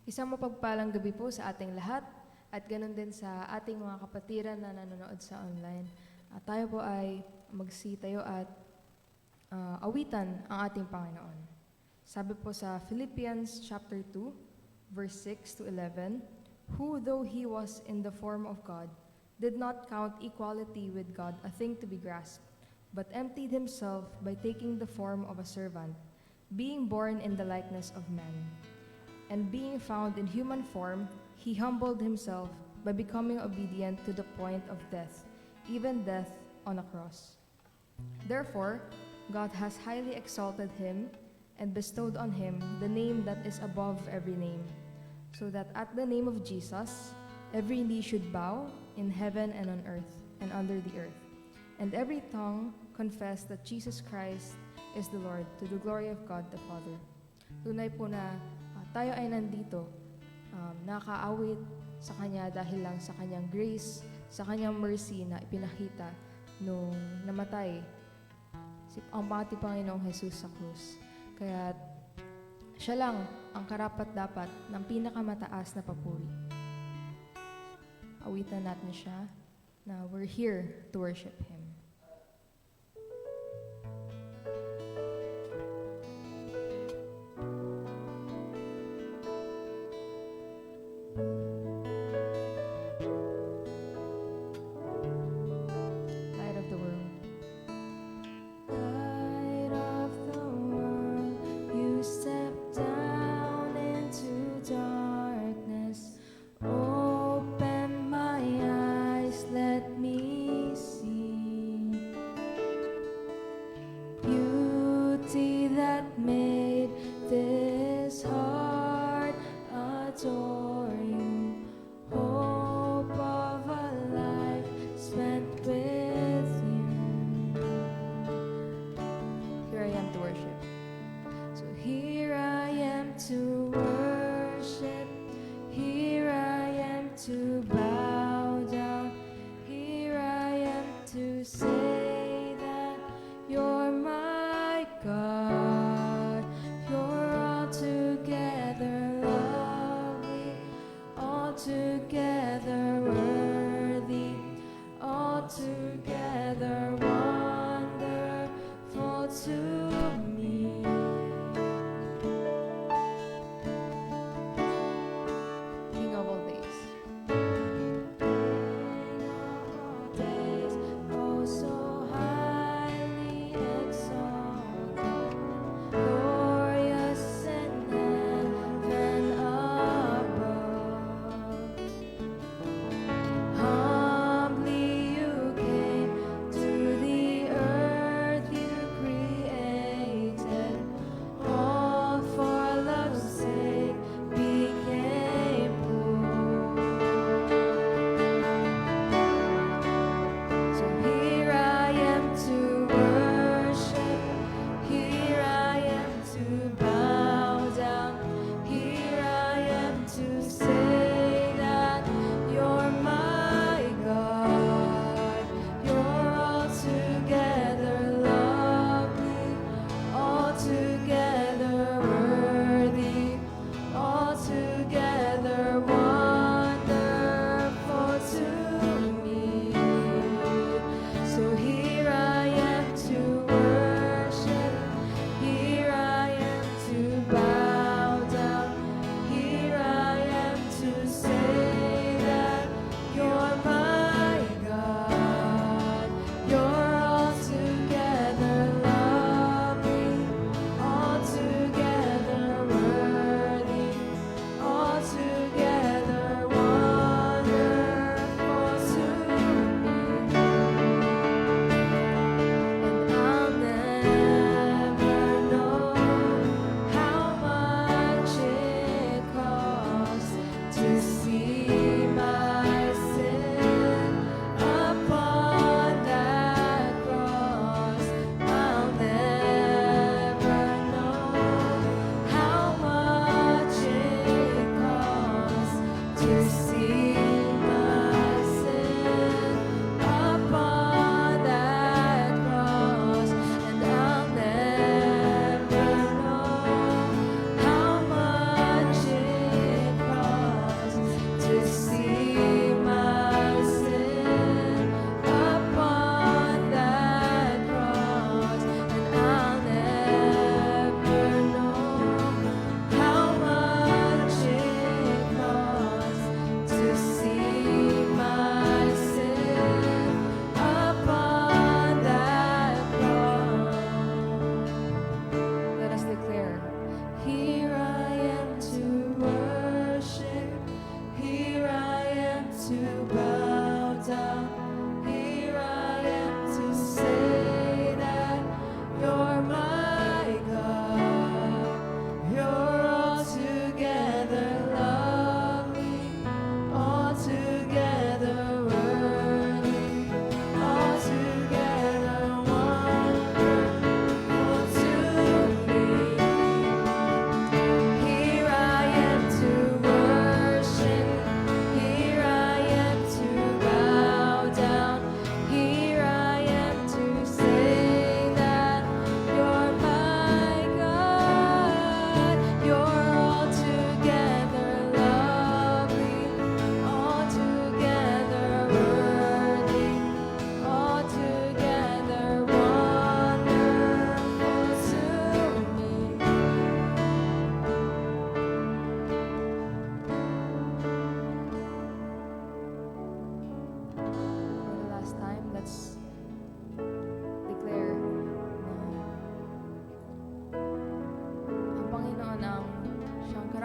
Isang mapagpalang gabi po sa ating lahat at ganun din sa ating mga kapatiran na nanonood sa online. Tayo po ay magsitayo at awitan ang ating Panginoon. Sabi po sa Philippians chapter 2, verse 6 to 11, "Who, though he was in the form of God, did not count equality with God a thing to be grasped, but emptied himself by taking the form of a servant, being born in the likeness of men. And being found in human form, he humbled himself by becoming obedient to the point of death, even death on a cross. Therefore, God has highly exalted him and bestowed on him the name that is above every name, so that at the name of Jesus, every knee should bow in heaven and on earth and under the earth, and every tongue confess that Jesus Christ is the Lord, to the glory of God the Father." Tunay po na tayo ay nandito, nakaawit sa Kanya dahil lang sa Kanyang grace, sa Kanyang mercy na ipinakita nung namatay ang ating Panginoong Jesus sa krus. Kaya siya lang ang karapat-dapat ng pinakamataas na papuri. Awitan natin siya na we're here to worship Him. Light of the world. Light of the world, you step down into darkness. Open my eyes, let me see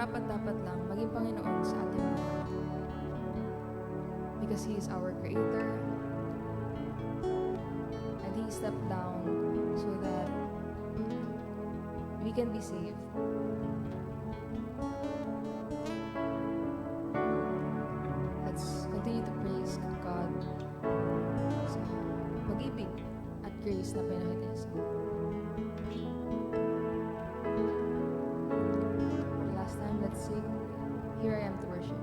karapat-dapat lang maging Panginoon sa ating buhay. Because He is our Creator, and He stepped down so that we can be saved. Let's continue to praise God sa pag-ibig at grace na pinakita niya sa atin. Last time, let's sing Here I Am to Worship.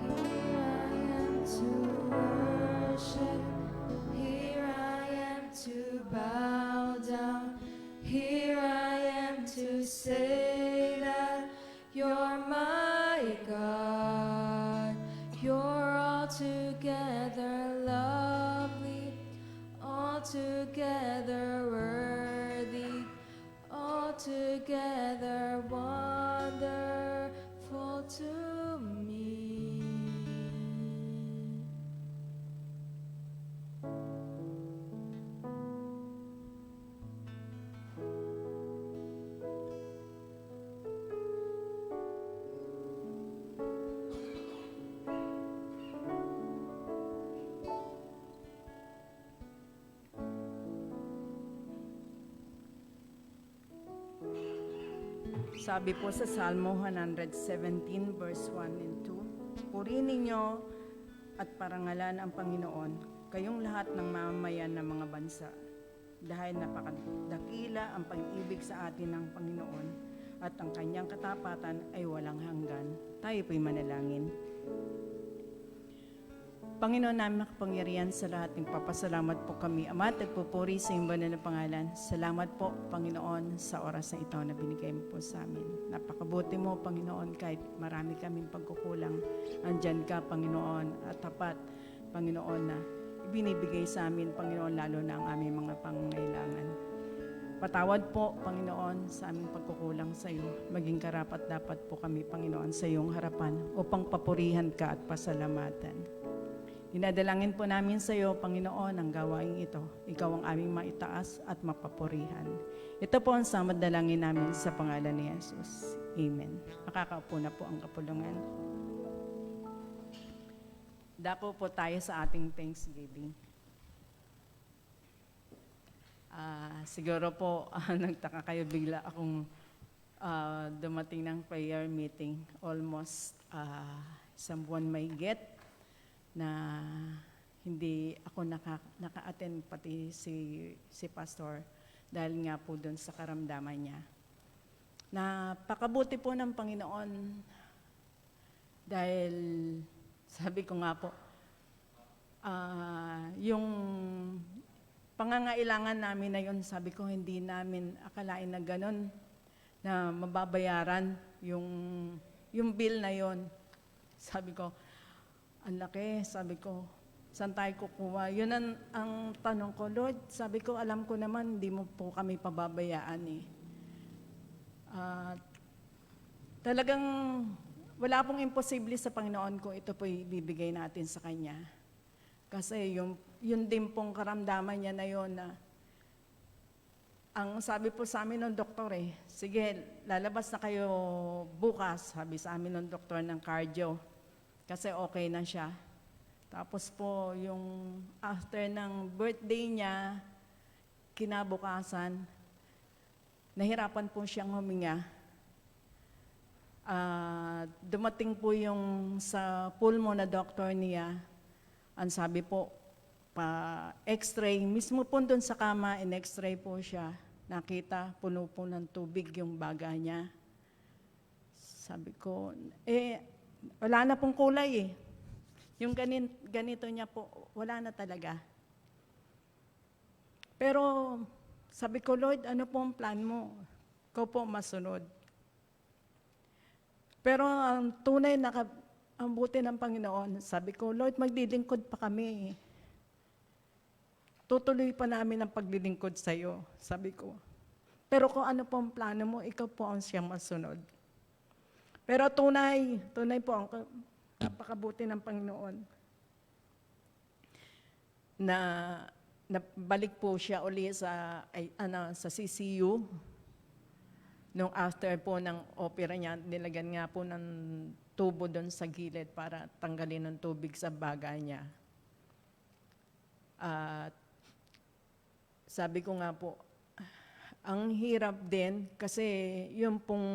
Here I am to worship. Here I am to bow down. Here I am to say that you're my God. You're altogether lovely, altogether worthy, altogether wonderful to me. Sabi po sa Salmo 117 verse 1 and 2, Purihin ninyo at parangalan ang Panginoon, kayong lahat ng mamamayan ng mga bansa. Dahil napakadakila ang pag-ibig sa atin ng Panginoon at ang kanyang katapatan ay walang hanggan. Tayo po'y manalangin. Panginoon namin makapangyarihan sa lahat, nagpapasalamat po kami, Ama, at nagpupuri sa iyong banal na pangalan. Salamat po, Panginoon, sa oras na ito na binigay mo po sa amin. Napakabuti mo, Panginoon, kahit marami kaming pagkukulang. Andyan ka, Panginoon, at tapat, Panginoon, na ibinibigay sa amin, Panginoon, lalo na ang aming mga pangangailangan. Patawad po, Panginoon, sa aming pagkukulang sa iyo. Maging karapat-dapat po kami, Panginoon, sa iyong harapan upang papurihan ka at pasalamatan. Dinadalangin po namin sa iyo, Panginoon, ang gawain ito. Ikaw ang aming maitaas at mapapurihan. Ito po ang samadalangin namin sa pangalan ni Jesus. Amen. Makakaupo na po ang kapulungan. Dako po tayo sa ating Thanksgiving. Siguro po, nagtaka kayo bigla akong dumating ng prayer meeting. Almost isang buwan may get na hindi ako naka-attend pati si pastor dahil nga po doon sa karamdaman niya. Napakabuti po ng Panginoon dahil sabi ko nga po, yung pangangailangan namin na yun, sabi ko hindi namin akalain na ganun na mababayaran yung bill na yun. Sabi ko, ang laki, sabi ko, saan tayo kukuha? Yun ang tanong ko, Lord, sabi ko, alam ko naman, hindi mo po kami pababayaan eh. Talagang wala pong imposible sa Panginoon kung ito po ibibigay natin sa Kanya. Kasi yun din pong karamdaman niya na yun na ang sabi po sa amin ng doktor sige, lalabas na kayo bukas, sabi sa amin ng doktor ng cardio. Kasi okay na siya. Tapos po, yung after ng birthday niya, kinabukasan, nahirapan po siyang huminga. Dumating po yung sa pulmo na doktor niya, ang sabi po, pa-x-ray, mismo po doon sa kama, in-x-ray po siya. Nakita, puno po ng tubig yung baga niya. Sabi ko, wala na pong kulay Yung ganito niya po, wala na talaga. Pero sabi ko, Lord, ano po ang plan mo? Ikaw po masunod. Pero ang tunay na ang buti ng Panginoon, sabi ko, Lord, maglilingkod pa kami. Tutuloy pa namin ang paglilingkod sa iyo, sabi ko. Pero kung ano po ang plano mo, ikaw po ang siyang masunod. Pero tunay po ang napakabuti ng Panginoon na balik po siya uli sa CCU. Nung after po ng opera niya, nilagyan nga po ng tubo doon sa gilid para tanggalin ng tubig sa baga niya. At sabi ko nga po, ang hirap din kasi yung pong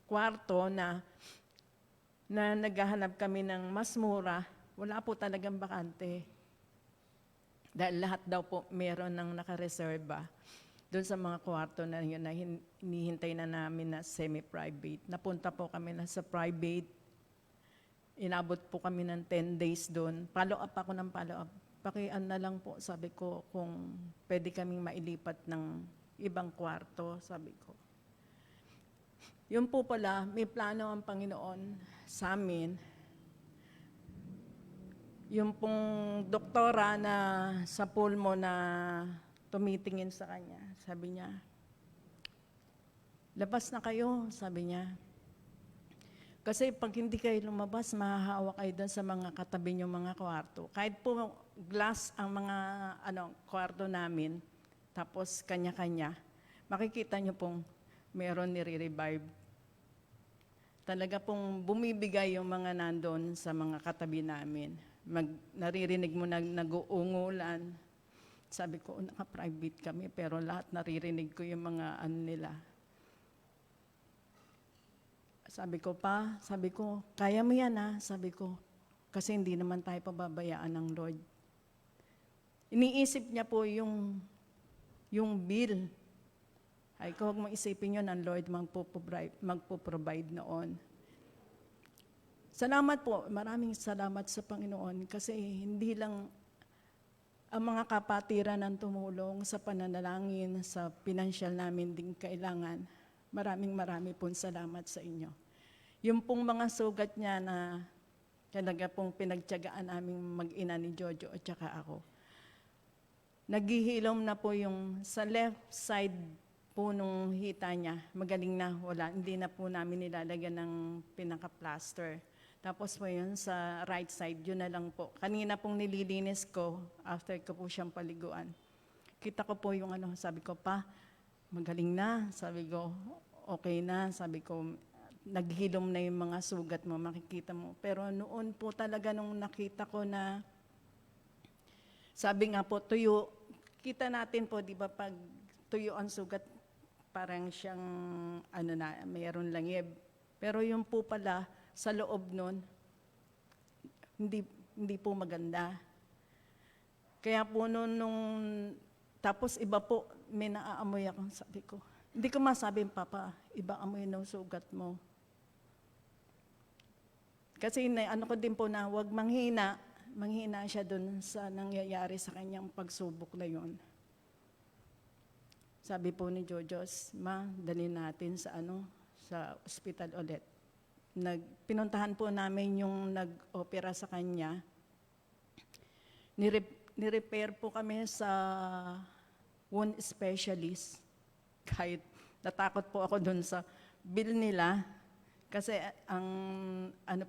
kwarto na naghahanap kami ng mas mura, wala po talagang bakante. Dahil lahat daw po meron ng nakareserba doon sa mga kwarto na yun na hinihintay na namin na semi-private. Napunta po kami na sa private. Inabot po kami ng 10 days doon. Follow up ako ng follow up. Pakian na lang po, sabi ko, kung pwede kaming mailipat ng ibang kwarto, sabi ko. Yun po pala, may plano ang Panginoon sa amin. Yung pong doktora na sa pulmo na tumitingin sa kanya, sabi niya, labas na kayo, sabi niya. Kasi pag hindi kayo lumabas, mahahawa kayo doon sa mga katabi niyong mga kwarto. Kahit po glass ang mga kwarto namin, tapos kanya-kanya, makikita niyo pong meron nire-revive. Talaga pong bumibigay yung mga nandun sa mga katabi namin. Naririnig mo na nag-uungulan. Sabi ko, naka-private kami, pero lahat naririnig ko yung mga nila. Sabi ko, kaya mo yan sabi ko, kasi hindi naman tayo pababayaan ng Lord. Iniisip niya po yung bill. Ay, kung huwag mong isipin yun, ang Lord magpo-provide noon. Salamat po, maraming salamat sa Panginoon kasi hindi lang ang mga kapatiran ang tumulong sa pananalangin, sa pinansyal namin ding kailangan. Maraming pong salamat sa inyo. Yung pong mga sugat niya na talaga pong pinagtiyagaan naming mag-ina ni Jojo at saka ako. Naghihilom na po yung sa left side po nung hita niya. Magaling na, hindi na po namin nilalagyan ng pinaka-plaster. Tapos po yun sa right side, yun na lang po. Kanina pong nililinis ko, after ko po siyang paliguan. Kita ko po yung sabi ko, pa, magaling na. Sabi ko, okay na. Sabi ko, naghilom na yung mga sugat mo, makikita mo. Pero noon po talaga nung nakita ko na, sabi nga po, tuyo. Kita natin po, di ba, pag tuyo ang sugat, parang siyang, mayroon langib. Pero yung po pala, sa loob nun, hindi po maganda. Kaya po tapos iba po, may naaamoy ako, sabi ko. Hindi ko masabi, Papa, iba amoy ng sugat mo. Kasi ko din po na huwag manghina siya dun sa nangyayari sa kanyang pagsubok na yon. Sabi po ni Jojos, ma, dalhin natin sa ospital ulit. Pinuntahan po namin yung nag-opera sa kanya. Ni-repair po kami sa wound specialist. Kahit natakot po ako dun sa bill nila. Kasi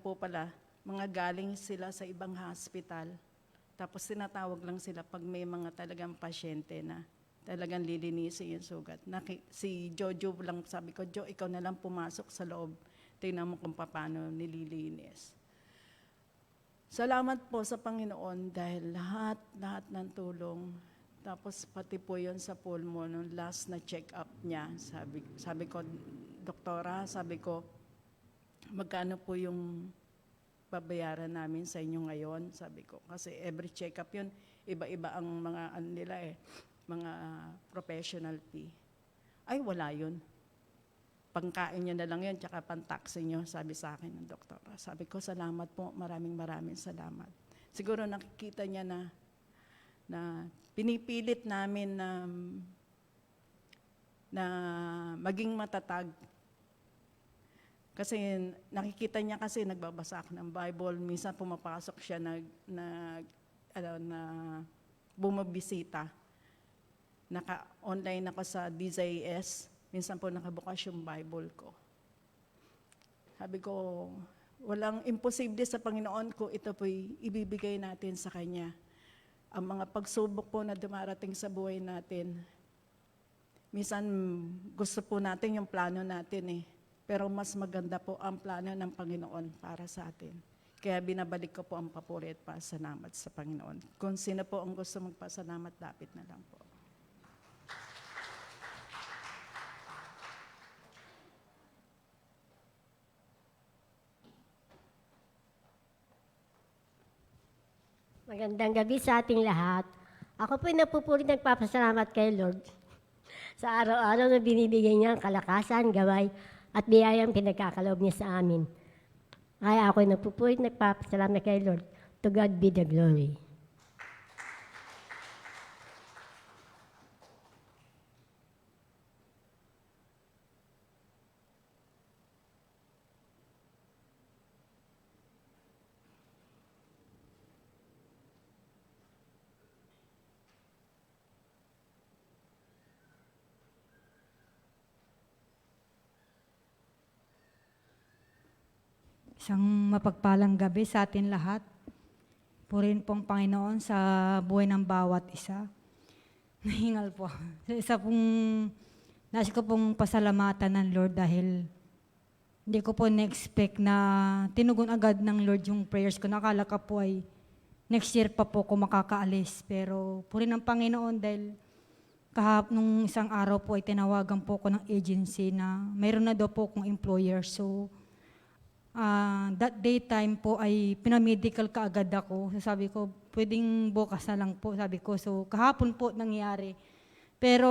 po pala, mga galing sila sa ibang hospital. Tapos tinatawag lang sila pag may mga talagang pasyente na talagang lilinisin yung sugat. Si Jojo lang, sabi ko, Jo, ikaw na lang pumasok sa loob. Tingnan mo kung paano nililinis. Salamat po sa Panginoon dahil lahat ng tulong. Tapos pati po yon sa pulmo, nung last na check-up niya, sabi ko, doktora, sabi ko, magkano po yung babayaran namin sa inyo ngayon? Sabi ko, kasi every check-up yun, iba-iba ang mga mga professional fee. Ay, wala yun. Pangkain nyo na lang yun, tsaka pang-taxi nyo, sabi sa akin ng doktora. Sabi ko, salamat po, maraming salamat. Siguro nakikita niya na pinipilit namin na maging matatag. Kasi nakikita niya kasi nagbabasa ako ng Bible, minsan pumapasok siya na bumabisita. Naka-online ako sa DZS. Minsan po nakabukas yung Bible ko. Sabi ko, walang imposible sa Panginoon ko, ito po'y ibibigay natin sa Kanya. Ang mga pagsubok po na dumarating sa buhay natin, Minsan gusto po natin yung plano natin eh. Pero mas maganda po ang plano ng Panginoon para sa atin. Kaya binabalik ko po ang papuri at pasalamat sa Panginoon. Kung sino po ang gusto magpasalamat, dapat na lang po. Magandang gabi sa ating lahat. Ako po'y napupuri nagpapasalamat kay Lord sa araw-araw na binibigay niya ang kalakasan, gabay, at biyayang pinagkakaloob niya sa amin. Kaya ako'y napupuri nagpapasalamat kay Lord. To God be the glory. Isang mapagpalang gabi sa atin lahat. Purihin pong Panginoon sa buhay ng bawat isa. Nahingal po. Isa pong, nais ko pong pasalamatan ng Lord dahil hindi ko po na-expect na tinugon agad ng Lord yung prayers ko. Nakala ko po ay next year pa po ko makakaalis. Pero purihin ng Panginoon dahil nung isang araw po ay tinawagan po ko ng agency na mayroon na daw po akong employer. So, that daytime po ay pinamedical ka agad ako. So sabi ko, pwedeng bukas na lang po, sabi ko. So kahapon po nangyari. Pero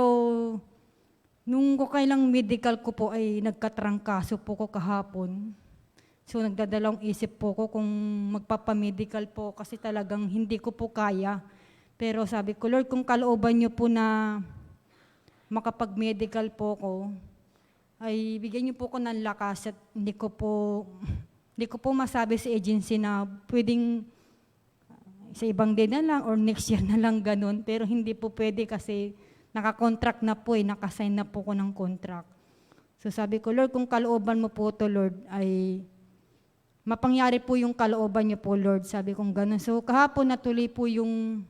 nung kailang medical ko po ay nagkatrangkaso po ko kahapon. So nagdadalawang isip po ko kung magpapamedical po kasi talagang hindi ko po kaya. Pero sabi ko, Lord, kung kalooban niyo po na makapag-medical po ko, ay bigyan niyo po ko ng lakas at hindi ko po masabi sa agency na pwedeng sa ibang day na lang or next year na lang ganun. Pero hindi po pwede kasi nakakontract na po nakasign na po ko ng contract. So sabi ko, Lord, kung kalooban mo po to Lord, ay mapangyari po yung kalooban niyo po, Lord. Sabi kong ganun. So kahapon natuloy po yung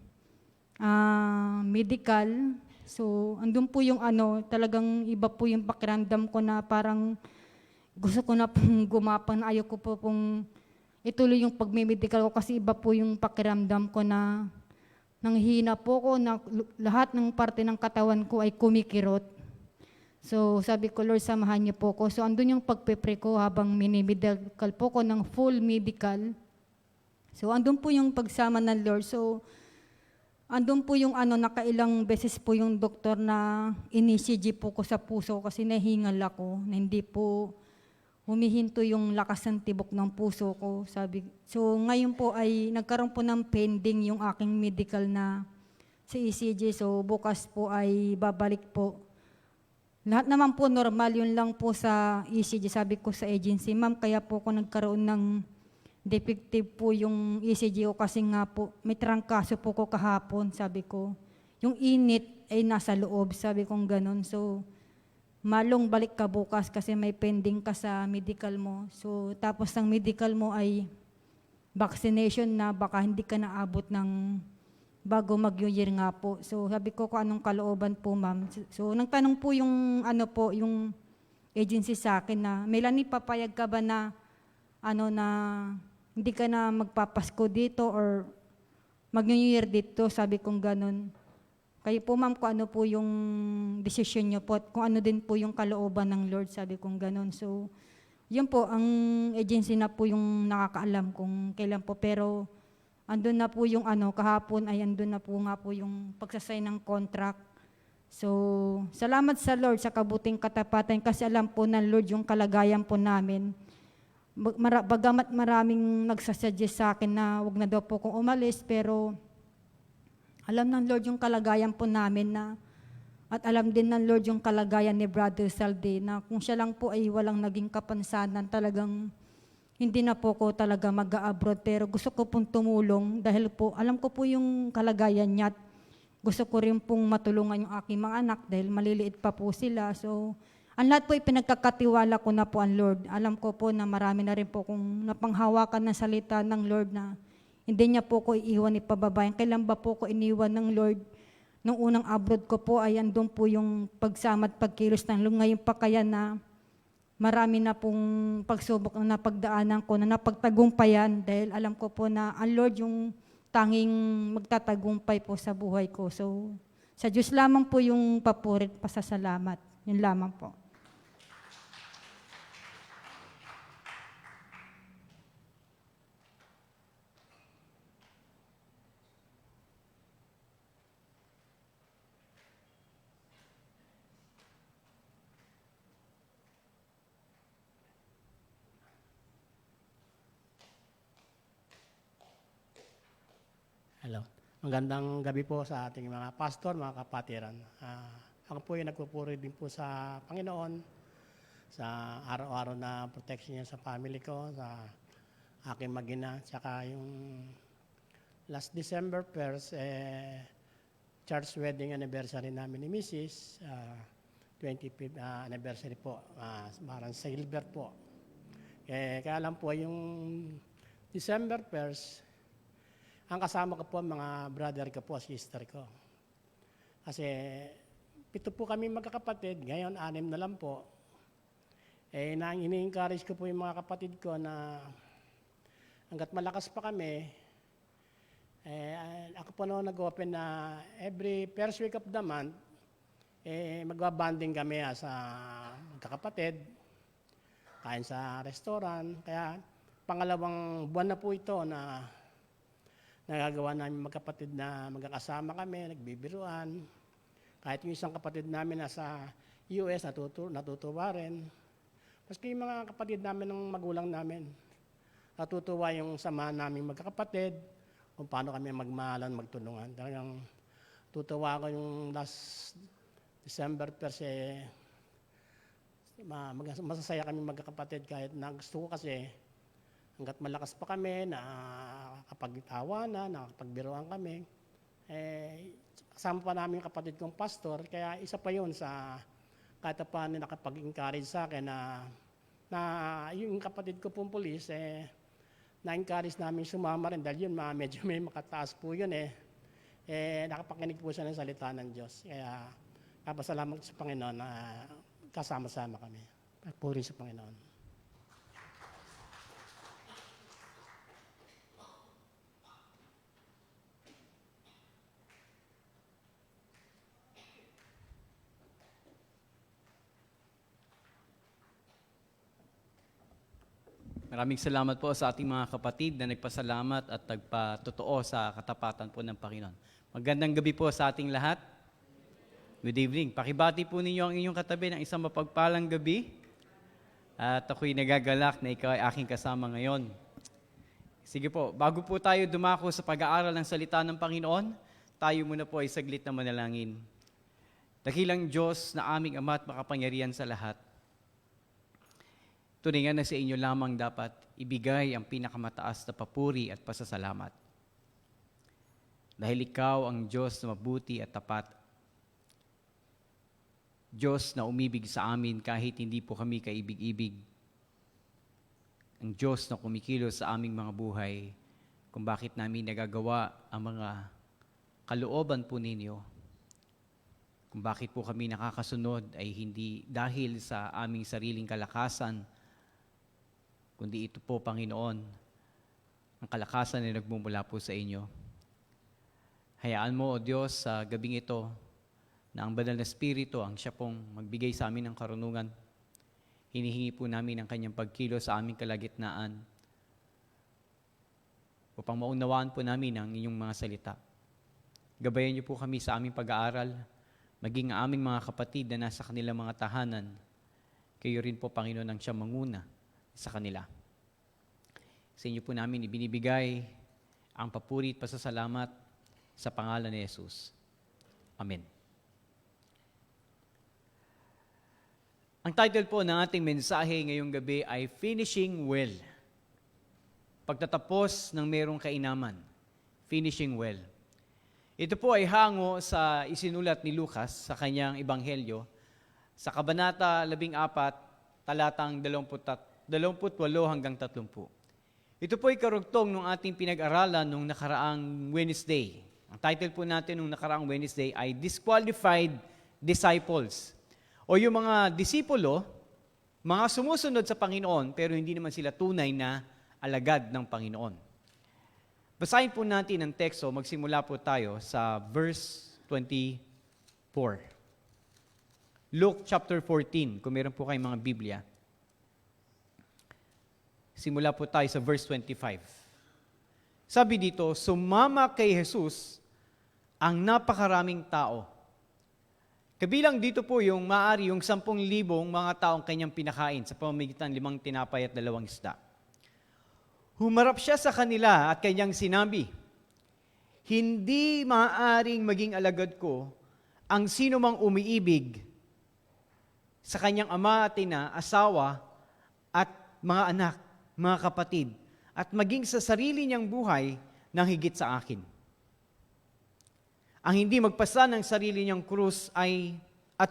medical. So, andun po yung talagang iba po yung pakiramdam ko na parang gusto ko na pong gumapang, ayoko po pong ituloy yung pagmimedical ko kasi iba po yung pakiramdam ko na nanghihina po ko na lahat ng parte ng katawan ko ay kumikirot. So, sabi ko, Lord, samahan niyo po ko. So, andun yung pagpipre ko habang minimedical po ko ng full medical. So, andun po yung pagsama ng Lord. So, andun po yung nakailang beses po yung doktor na in-ECG po ko sa puso kasi nahingal ako na hindi po humihinto yung lakas ng tibok ng puso ko. So ngayon po ay nagkaroon po ng pending yung aking medical na sa ECG. So bukas po ay babalik po. Lahat naman po normal, yun lang po sa ECG. Sabi ko sa agency, ma'am, kaya po ako nagkaroon ng defective po yung ECG ko kasi nga po, may trangkaso po ko kahapon, sabi ko. Yung init ay nasa loob, sabi kong ganun. So, malong balik ka bukas kasi may pending ka sa medical mo. So, tapos ng medical mo ay vaccination na baka hindi ka naabot ng bago mag-New Year nga po. So, sabi ko kung anong kalooban po, ma'am. So, nagtanong po yung yung agency sa akin na, Melanie, papayag ka ba na na hindi ka na magpapasko dito or mag-New Year dito, sabi kong ganun. Kayo po ma'am, kung ano po yung decision nyo po at kung ano din po yung kalooban ng Lord, sabi kong ganun. So, yun po, ang agency na po yung nakakaalam kung kailan po. Pero, andun na po yung kahapon ay andun na po nga po yung pagsasay ng contract. So, salamat sa Lord sa kabuting katapatan kasi alam po ng Lord yung kalagayan po namin. Bagamat maraming nagsasuggest sa akin na wag na daw po kong umalis, pero alam ng Lord yung kalagayan po namin at alam din ng Lord yung kalagayan ni Brother Salde na kung siya lang po ay walang naging kapansanan, talagang hindi na po ko talaga mag-abroad. Pero gusto ko pong tumulong dahil po alam ko po yung kalagayan niya at gusto ko rin pong matulungan yung aking mga anak dahil maliliit pa po sila. So, ang lahat po ay pinagkakatiwala ko na po ang Lord. Alam ko po na marami na rin po kung napanghawakan ng salita ng Lord na hindi niya po ko iiwan ipababayan. Kailan ba po ko iniwan ng Lord nung unang abroad ko po ay andun po yung pagsama at pagkilos ng Lord. Ngayon pa kaya na marami na pong pagsubok na napagdaanan ko, na napagtagumpayan dahil alam ko po na ang Lord yung tanging magtatagumpay po sa buhay ko. So, sa Diyos lamang po yung papurit, pasasalamat. Yun lamang po. Hello. Magandang gabi po sa ating mga pastor, mga kapatiran. Ako po ay nagpupuri din po sa Panginoon sa araw-araw na protection niya sa family ko, sa aking mag-ina, tsaka yung last December 1st, church wedding anniversary namin ni Mrs. 25th anniversary po, parang silver po. Kaya lang po yung December 1st, ang kasama ko po, mga brother ko po, sister ko. Kasi 7 po kami magkakapatid, ngayon 6 na lang po. Ini-encourage ko po yung mga kapatid ko na hanggat malakas pa kami, ako po noon nag-open na every first week of the month, magbabanding kami sa magkakapatid, kain sa restaurant. Kaya pangalawang buwan na po ito na nagagawa namin magkapatid na magkakasama kami, nagbibiruan. Kahit yung isang kapatid namin nasa US, natutuwa rin. Maski yung mga kapatid namin ng magulang namin, natutuwa yung samahan namin magkakapatid, kung paano kami magmahalan, magtulungan. Talagang tutuwa ko yung last December kasi masasaya kami magkakapatid kahit na gusto ko kasi hanggat malakas pa kami, nakakapag-tawanan, nakakapagbiruan kami, kasama pa namin yung kapatid kong pastor, kaya isa pa yun sa kahit paano nakapag-encourage sa akin na yung kapatid ko pong pulis, na-encourage namin sumama rin dahil yun, medyo may makataas po yun nakapakinig po siya ng salita ng Diyos. Kaya kapasalamat sa Panginoon na kasama-sama kami. Puri sa Panginoon. Maraming salamat po sa ating mga kapatid na nagpasalamat at nagpatotoo sa katapatan po ng Panginoon. Magandang gabi po sa ating lahat. Good evening. Pakibati po ninyo ang inyong katabi ng isang mapagpalang gabi. At ako'y nagagalak na ikaw ay aking kasama ngayon. Sige po, bago po tayo dumako sa pag-aaral ng salita ng Panginoon, tayo muna po ay saglit na manalangin. Dakilang Diyos na aming Ama at makapangyarihan sa lahat, turingan na sa inyo lamang dapat ibigay ang pinakamataas na papuri at pasasalamat. Dahil ikaw ang Diyos na mabuti at tapat. Diyos na umibig sa amin kahit hindi po kami kaibig-ibig. Ang Diyos na kumikilos sa aming mga buhay kung bakit namin nagagawa ang mga kalooban po ninyo. Kung bakit po kami nakakasunod ay hindi dahil sa aming sariling kalakasan, kundi ito po, Panginoon, ang kalakasan na nagmumula po sa inyo. Hayaan mo, O Diyos, sa gabing ito, na ang banal na Espiritu ang siya pong magbigay sa amin ng karunungan. Hinihingi po namin ang kanyang pagkilos sa aming kalagitnaan upang maunawaan po namin ang inyong mga salita. Gabayan niyo po kami sa aming pag-aaral, maging ang aming mga kapatid na nasa kanilang mga tahanan. Kayo rin po, Panginoon, ang siya manguna sa kanila. Sa inyo po namin ibinibigay ang papuri at pasasalamat sa pangalan ni Jesus. Amen. Ang title po ng ating mensahe ngayong gabi ay Finishing Well. Pagtatapos ng merong kainaman. Finishing Well. Ito po ay hango sa isinulat ni Lucas sa kanyang ebanghelyo sa Kabanata 14, talatang 28 hanggang 30. Ito po ay karugtong ng ating pinag-aralan nung nakaraang Wednesday. Ang title po natin nung nakaraang Wednesday ay Disqualified Disciples. O yung mga disipulo, mga sumusunod sa Panginoon pero hindi naman sila tunay na alagad ng Panginoon. Basahin po natin ang teksto, magsimula po tayo sa verse 24. Luke chapter 14, kung meron po kayong mga Biblia. Simula po tayo sa verse 25. Sabi dito, sumama kay Jesus ang napakaraming tao. Kabilang dito po yung maari yung 10,000 mga taong kanyang pinakain sa pamamagitan 5 tinapay at 2 isda. Humarap siya sa kanila at kanyang sinabi, hindi maaaring maging alagad ko ang sino mang umiibig sa kanyang ama at ina, asawa at mga anak, mga kapatid, at maging sa sarili niyang buhay nang higit sa akin. Ang hindi magpasa ng sarili niyang krus at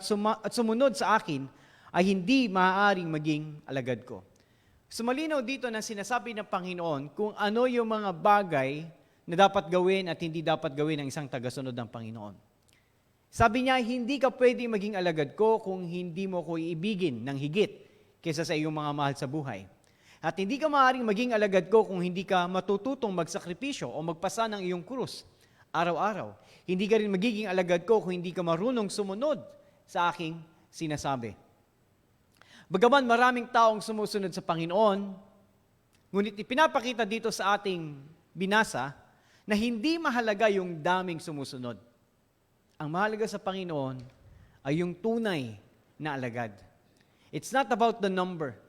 sumunod sa akin ay hindi maaaring maging alagad ko. Sumalinaw dito na sinasabi ng Panginoon kung ano yung mga bagay na dapat gawin at hindi dapat gawin ng isang tagasunod ng Panginoon. Sabi niya, hindi ka pwede maging alagad ko kung hindi mo ko iibigin ng higit kaysa sa iyong mga mahal sa buhay. At hindi ka maaaring maging alagad ko kung hindi ka matututong magsakripisyo o magpasa ng iyong krus araw-araw. Hindi ka rin magiging alagad ko kung hindi ka marunong sumunod sa aking sinasabi. Bagaman maraming taong sumusunod sa Panginoon, ngunit ipinapakita dito sa ating binasa na hindi mahalaga yung daming sumusunod. Ang mahalaga sa Panginoon ay yung tunay na alagad. It's not about the number.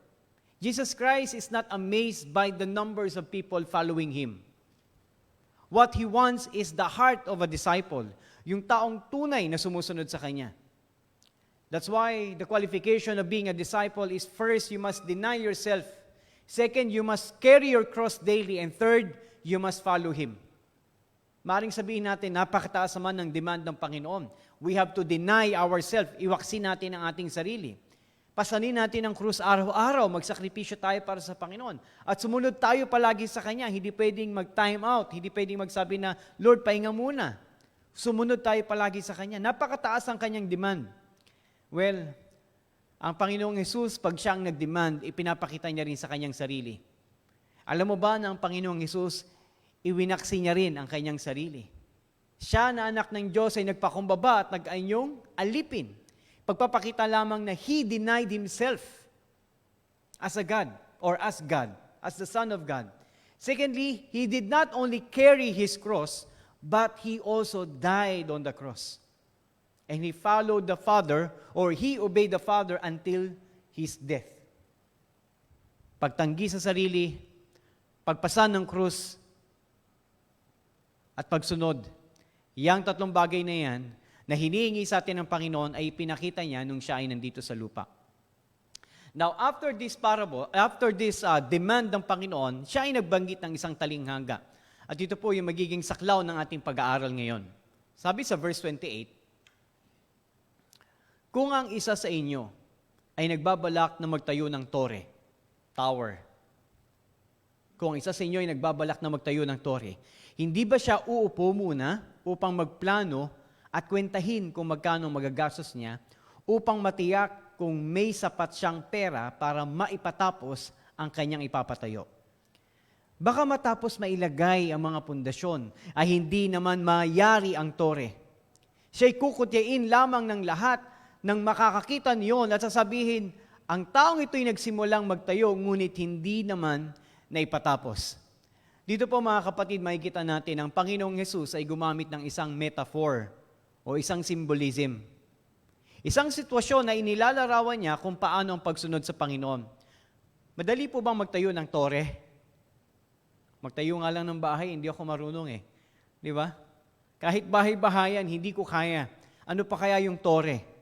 Jesus Christ is not amazed by the numbers of people following Him. What He wants is the heart of a disciple, yung taong tunay na sumusunod sa Kanya. That's why the qualification of being a disciple is first, you must deny yourself. Second, you must carry your cross daily. And third, you must follow Him. Maring sabihin natin, napakataas naman ng demand ng Panginoon. We have to deny ourselves. Iwaksin natin ang ating sarili. Pasanin natin ang krus araw-araw. Magsakripisyo tayo para sa Panginoon. At sumunod tayo palagi sa Kanya. Hindi pwedeng mag-time out. Hindi pwedeng magsabi na, Lord, pahinga muna. Sumunod tayo palagi sa Kanya. Napakataas ang Kanyang demand. Well, ang Panginoong Jesus, pag siyang nag-demand, ipinapakita niya rin sa kanyang sarili. Alam mo ba na ang Panginoong Jesus, iwinaksi niya rin ang kanyang sarili. Siya na anak ng Diyos ay nagpakumbaba at nag-anyong alipin. Pagpapakita lamang na He denied Himself as a God or as God, as the Son of God. Secondly, He did not only carry His cross, but He also died on the cross. And He followed the Father, or He obeyed the Father until His death. Pagtanggi sa sarili, pagpasan ng krus, at pagsunod. Yang tatlong bagay na yan, na hinihingi sa atin ng Panginoon, ay pinakita niya nung siya ay nandito sa lupa. Now, after this parable, after this demand ng Panginoon, siya ay nagbanggit ng isang talinghaga. At ito po yung magiging saklaw ng ating pag-aaral ngayon. Sabi sa verse 28, kung ang isa sa inyo ay nagbabalak na magtayo ng tower. Kung ang isa sa inyo ay nagbabalak na magtayo ng tore, hindi ba siya uupo muna upang magplano at kwentahin kung magkano magagastos niya upang matiyak kung may sapat siyang pera para maipatapos ang kanyang ipapatayo? Baka matapos mailagay ang mga pundasyon ay hindi naman mayari ang tore. Siya'y kukutyain lamang ng lahat nang makakakita niyon at sasabihin, ang taong ito'y nagsimulang magtayo, ngunit hindi naman naipatapos. Dito po mga kapatid, makikita natin, ang Panginoong Jesus ay gumamit ng isang metaphor o isang symbolism. Isang sitwasyon na inilalarawan niya kung paano ang pagsunod sa Panginoon. Madali po bang magtayo ng tore? Magtayo nga lang ng bahay, hindi ako marunong eh. Di ba? Kahit bahay-bahayan, hindi ko kaya. Ano pa kaya yung tore?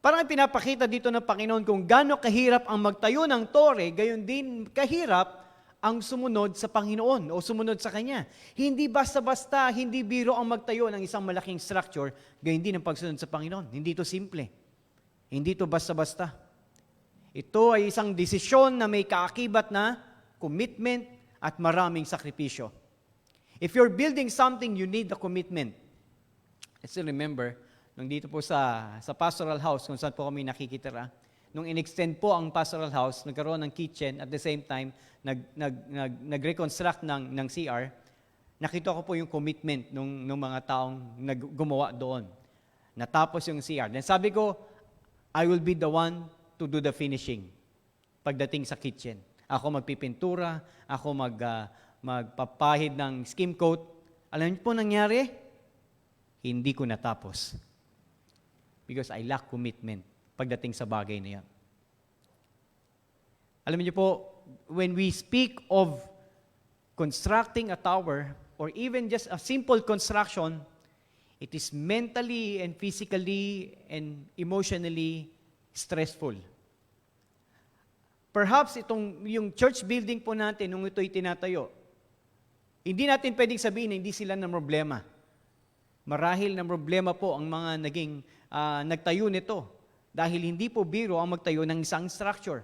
Parang pinapakita dito ng Panginoon kung gaano kahirap ang magtayo ng tore, gayon din kahirap ang sumunod sa Panginoon o sumunod sa Kanya. Hindi basta-basta, hindi biro ang magtayo ng isang malaking structure, gayon din ang pagsunod sa Panginoon. Hindi ito simple. Hindi ito basta-basta. Ito ay isang desisyon na may kaakibat na commitment at maraming sakripisyo. If you're building something, you need the commitment. I still remember, nung dito po sa pastoral house, kung saan po kami nakikitira, nung in-extend po ang pastoral house, nagkaroon ng kitchen, at the same time, nag-reconstruct ng CR, nakita ko po yung commitment ng mga taong gumawa doon. Natapos yung CR. Then sabi ko, I will be the one to do the finishing pagdating sa kitchen. Ako magpipintura, ako magpapahid ng skim coat. Alam niyo po nangyari? Hindi ko natapos. Because I lack commitment pagdating sa bagay na yan. Alam niyo po, when we speak of constructing a tower or even just a simple construction, it is mentally and physically and emotionally stressful. Perhaps yung church building po natin, nung ito'y tinatayo, hindi natin pwedeng sabihin na hindi sila ng problema. Marahil ng problema po ang mga nagtayo nito dahil hindi po biro ang magtayo ng isang structure.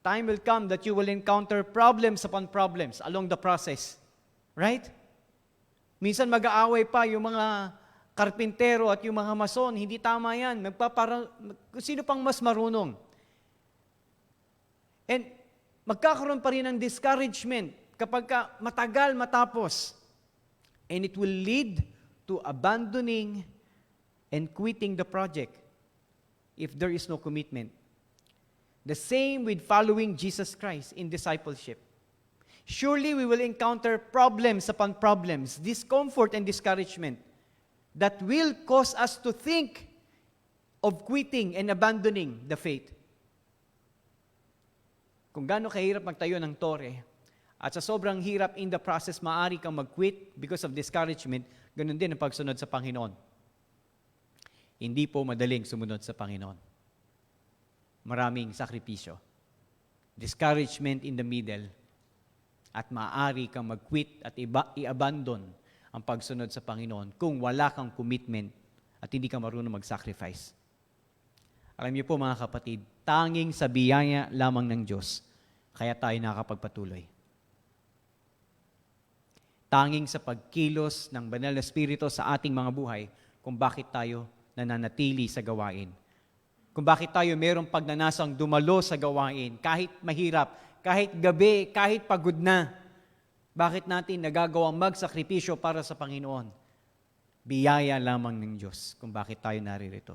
Time will come that you will encounter problems upon problems along the process. Right? Minsan mag-aaway pa yung mga karpintero at yung mga mason. Hindi tama yan. Sino pang mas marunong? And magkakaroon pa rin ng discouragement kapag matagal matapos. And it will lead to abandoning and quitting the project if there is no commitment. The same with following Jesus Christ in discipleship. Surely we will encounter problems upon problems, discomfort and discouragement that will cause us to think of quitting and abandoning the faith. Kung gaano kahirap magtayo ng tore, at sa sobrang hirap in the process, maaari kang mag-quit because of discouragement, ganun din ang pagsunod sa Panginoon. Hindi po madaling sumunod sa Panginoon. Maraming sakripisyo. Discouragement in the middle, at maaari kang mag-quit at i-abandon ang pagsunod sa Panginoon kung wala kang commitment at hindi ka marunong mag-sacrifice. Alam niyo po mga kapatid, tanging sa biyaya lamang ng Diyos, kaya tayo nakakapagpatuloy. Tanging sa pagkilos ng Banal na Espiritu sa ating mga buhay kung bakit tayo nananatili sa gawain. Kung bakit tayo mayroong pagnanasang dumalo sa gawain, kahit mahirap, kahit gabi, kahit pagod na. Bakit natin nagagawang magsakripisyo para sa Panginoon? Biyaya lamang ng Diyos kung bakit tayo naririto.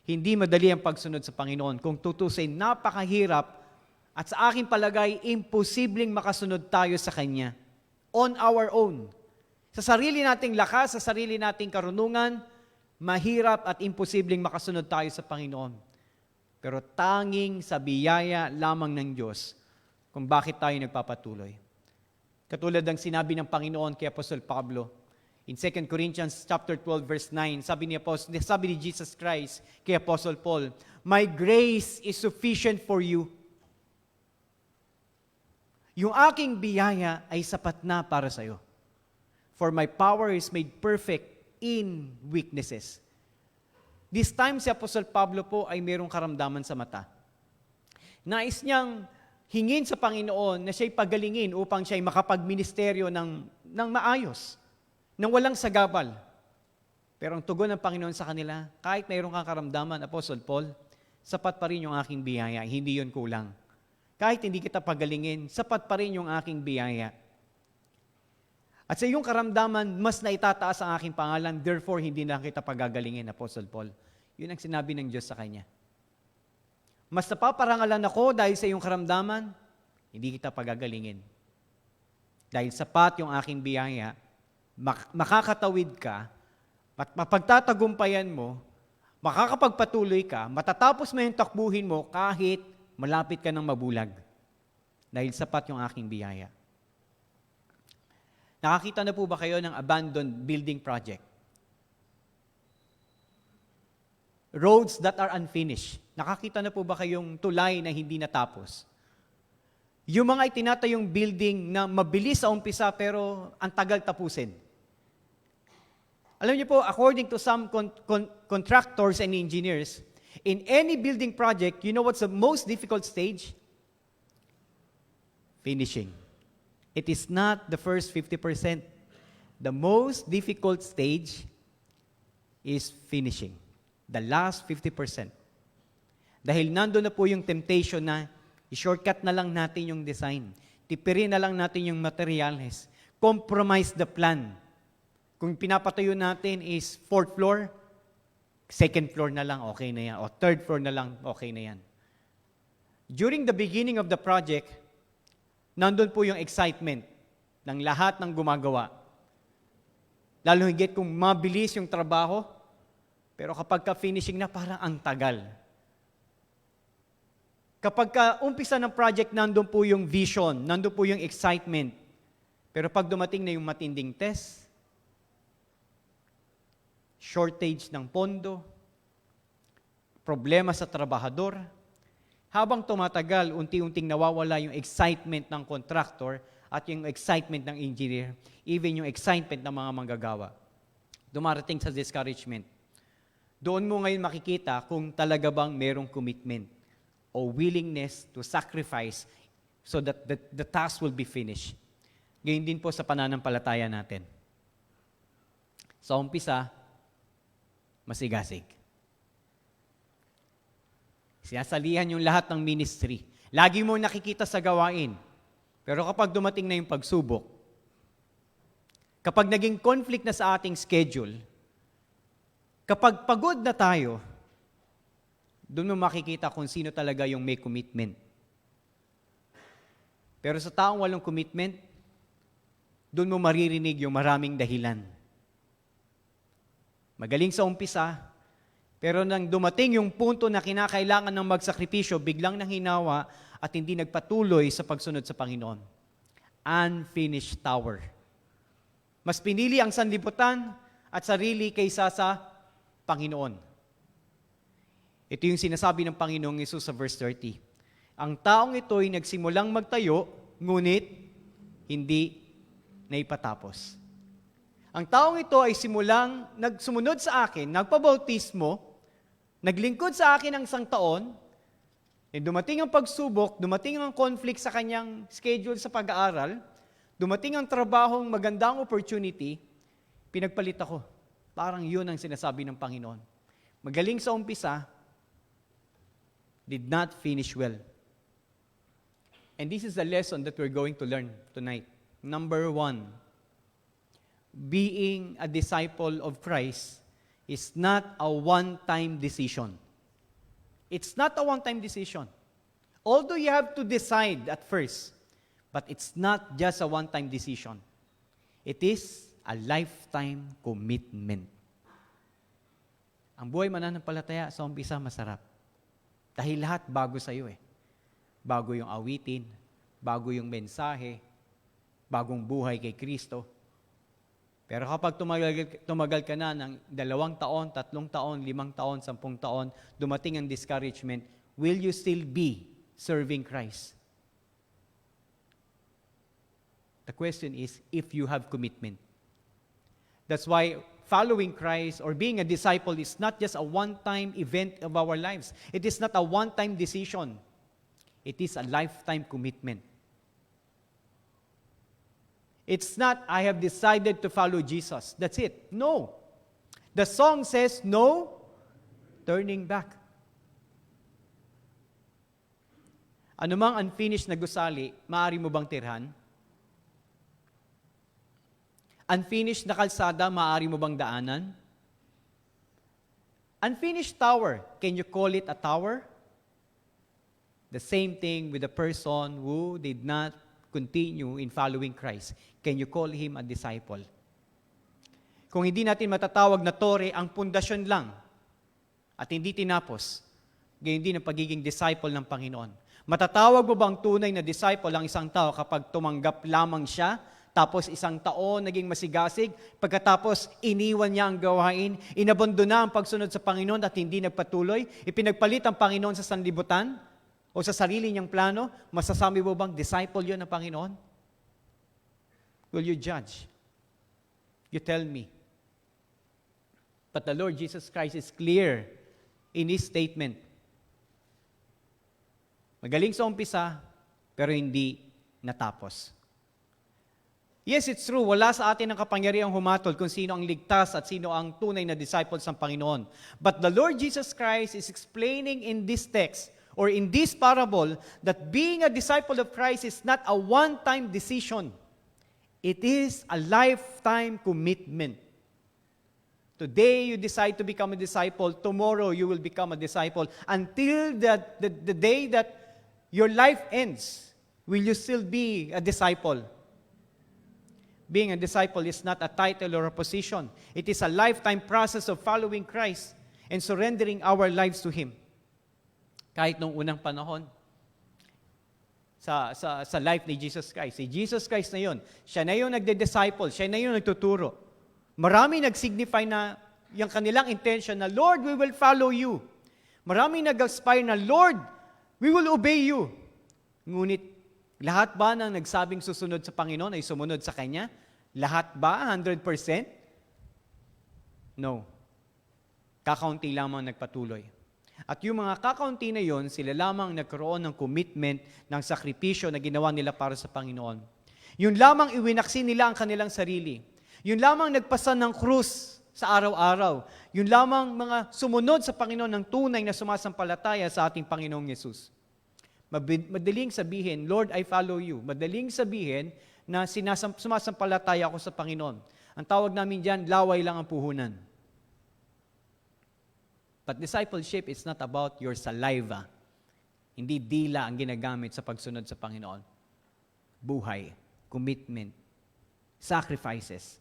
Hindi madali ang pagsunod sa Panginoon. Kung tutusin, napakahirap at sa aking palagay, imposibleng makasunod tayo sa Kanya. On our own. Sa sarili nating lakas, sa sarili nating karunungan, mahirap at imposibleng makasunod tayo sa Panginoon. Pero tanging sa biyaya lamang ng Diyos kung bakit tayo nagpapatuloy. Katulad ng sinabi ng Panginoon kay Apostol Pablo, in 2 Corinthians chapter 12 verse 9, sabi ni Jesus Christ kay Apostle Paul, "My grace is sufficient for you." Yung aking biyaya ay sapat na para sa iyo. For my power is made perfect in weaknesses. This time si Apostol Pablo po ay mayroong karamdaman sa mata. Nais niyang hingin sa Panginoon na siya'y pagalingin upang siya'y makapagministeryo ng maayos, ng walang sagabal. Pero ang tugon ng Panginoon sa kanila, kahit mayroong kang karamdaman, Apostol Paul, sapat pa rin yung aking biyaya, hindi yun kulang. Kahit hindi kita pagalingin, sapat pa rin yung aking biyaya. At sa iyong karamdaman, mas naitataas ang aking pangalan, therefore hindi na kita pagagalingin, Apostle Paul. Yun ang sinabi ng Diyos sa kanya. Mas napaparangalan ako dahil sa iyong karamdaman, hindi kita pagagalingin. Dahil sapat yung aking biyaya, makakatawid ka, at mapagtatagumpayan mo, makakapagpatuloy ka, matatapos mo yung takbuhin mo kahit malapit ka ng mabulag. Dahil sapat yung aking biyaya. Nakakita na po ba kayo ng abandoned building project? Roads that are unfinished. Nakakita na po ba kayong tulay na hindi natapos? Yung mga itinatayong building na mabilis sa umpisa pero ang tagal tapusin. Alam niyo po, according to some contractors and engineers, in any building project, you know what's the most difficult stage? Finishing. It is not the first 50%. The most difficult stage is finishing. The last 50%. Dahil nandun na po yung temptation na i-shortcut na lang natin yung design. Tipirin na lang natin yung materials. Compromise the plan. Kung pinapatayo natin is 4th floor, 2nd floor na lang, okay na yan. O 3rd floor na lang, okay na yan. During the beginning of the project, nandun po yung excitement ng lahat ng gumagawa. Lalo higit kung mabilis yung trabaho, pero kapag ka-finishing na, parang ang tagal. Kapag ka-umpisa ng project, nandun po yung vision, nandun po yung excitement. Pero pag dumating na yung matinding test, shortage ng pondo, problema sa trabahador, habang tumatagal, unti-unting nawawala yung excitement ng contractor at yung excitement ng engineer, even yung excitement ng mga manggagawa. Dumarating sa discouragement. Doon mo ngayon makikita kung talaga bang merong commitment o willingness to sacrifice so that the task will be finished. Ganyan din po sa pananampalataya natin. Sa umpisa, masigasig. Sinasalihan yung lahat ng ministry. Lagi mo nakikita sa gawain. Pero kapag dumating na yung pagsubok, kapag naging conflict na sa ating schedule, kapag pagod na tayo, doon mo makikita kung sino talaga yung may commitment. Pero sa taong walang commitment, doon mo maririnig yung maraming dahilan. Magaling sa umpisa, pero nang dumating yung punto na kinakailangan ng magsakripisyo, biglang nanghinawa at hindi nagpatuloy sa pagsunod sa Panginoon. Unfinished tower. Mas pinili ang sanlibutan at sarili kaysa sa Panginoon. Ito yung sinasabi ng Panginoong Yesus sa verse 30. Ang taong ito ay nagsimulang magtayo, ngunit hindi naipatapos. Ang taong ito ay simulang nagsumunod sa akin, nagpabautismo, naglingkod sa akin ng 1 taon, dumating ang pagsubok, dumating ang conflict sa kanyang schedule sa pag-aaral, dumating ang trabahong magandang opportunity, pinagpalit ako. Parang yun ang sinasabi ng Panginoon. Magaling sa umpisa, did not finish well. And this is the lesson that we're going to learn tonight. Number 1, being a disciple of Christ is not a one-time decision. It's not a one-time decision. Although you have to decide at first, but it's not just a one-time decision. It is a lifetime commitment. Ang buhay mananampalataya sa umpisa masarap. Dahil lahat bago sa iyo eh. Bago yung awitin, bago yung mensahe, bagong buhay kay Kristo. Pero kapag tumagal ka na ng 2 taon, 3 taon, 5 taon, 10 taon, dumating ang discouragement, will you still be serving Christ? The question is, if you have commitment. That's why following Christ or being a disciple is not just a one-time event of our lives. It is not a one-time decision. It is a lifetime commitment. It's not, I have decided to follow Jesus. That's it. No. The song says, no turning back. Anumang unfinished na gusali, maaari mo bang tirhan? Unfinished na kalsada, maaari mo bang daanan? Unfinished tower, can you call it a tower? The same thing with the person who did not continue in following Christ. Can you call him a disciple? Kung hindi natin matatawag na tore, ang pundasyon lang at hindi tinapos, gayon din ang pagiging disciple ng Panginoon. Matatawag mo bang tunay na disciple ang isang tao kapag tumanggap lamang siya, tapos 1 taon naging masigasig, pagkatapos iniwan niya ang gawain, inabandona ang pagsunod sa Panginoon at hindi nagpatuloy, ipinagpalit ang Panginoon sa sanlibutan o sa sarili niyang plano, masasabi mo bang disciple yun ng Panginoon? Will you judge? You tell me. But the Lord Jesus Christ is clear in His statement. Magaling sa umpisa, pero hindi natapos. Yes, it's true, wala sa atin ang kapangyarihang humatol kung sino ang ligtas at sino ang tunay na disciples ng Panginoon. But the Lord Jesus Christ is explaining in this text or in this parable that being a disciple of Christ is not a one-time decision. It is a lifetime commitment. Today you decide to become a disciple, tomorrow you will become a disciple. Until the day that your life ends, will you still be a disciple? Being a disciple is not a title or a position. It is a lifetime process of following Christ and surrendering our lives to Him. Kahit nung unang panahon, sa life ni Jesus Christ. Si Jesus Christ na yun, siya na yung nagde-disciple, siya na yung nagtuturo. Marami nag-signify na yung kanilang intention na, Lord, we will follow you. Marami nag-aspire na, Lord, we will obey you. Ngunit, lahat ba ng nagsabing susunod sa Panginoon ay sumunod sa Kanya? Lahat ba? 100%? No. Kakaunti lamang nagpatuloy. At yung mga kakaunti na yon, sila lamang nagkaroon ng commitment ng sakripisyo na ginawa nila para sa Panginoon. Yun lamang iwinaksin nila ang kanilang sarili. Yun lamang nagpasan ng krus sa araw-araw. Yun lamang mga sumunod sa Panginoon ng tunay na sumasampalataya sa ating Panginoong Yesus. Madaling sabihin, Lord, I follow you. Madaling sabihin na sumasampalataya ako sa Panginoon. Ang tawag namin dyan, laway lang ang puhunan. But discipleship is not about your saliva. Hindi dila ang ginagamit sa pagsunod sa Panginoon. Buhay, commitment, sacrifices.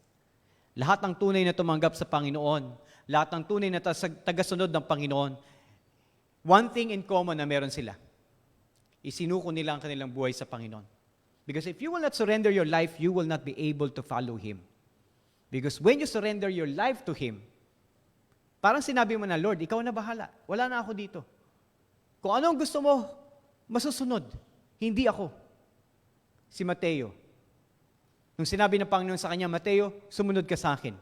Lahat ng tunay na tumanggap sa Panginoon, lahat ng tunay na tagasunod ng Panginoon, one thing in common na meron sila. Isinuko nila ang kanilang buhay sa Panginoon. Because if you will not surrender your life, you will not be able to follow Him. Because when you surrender your life to Him, parang sinabi mo na, Lord, ikaw na bahala. Wala na ako dito. Kung anong gusto mo, masusunod. Hindi ako. Si Mateo. Nung sinabi ng Panginoon sa kanya, Mateo, sumunod ka sa akin.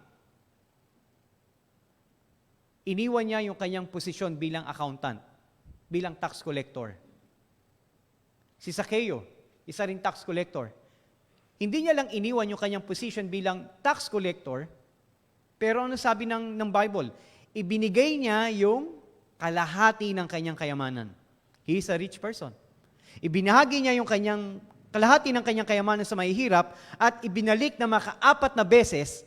Iniwan niya yung kanyang posisyon bilang accountant, bilang tax collector. Si Zaccheo, isa ring tax collector. Hindi niya lang iniwan yung kanyang position bilang tax collector, pero ano sabi ng Bible? Ibinigay niya yung kalahati ng kanyang kayamanan. He is a rich person. Ibinahagi niya yung kalahati ng kanyang kayamanan sa mahihirap at ibinalik na maka-4 na beses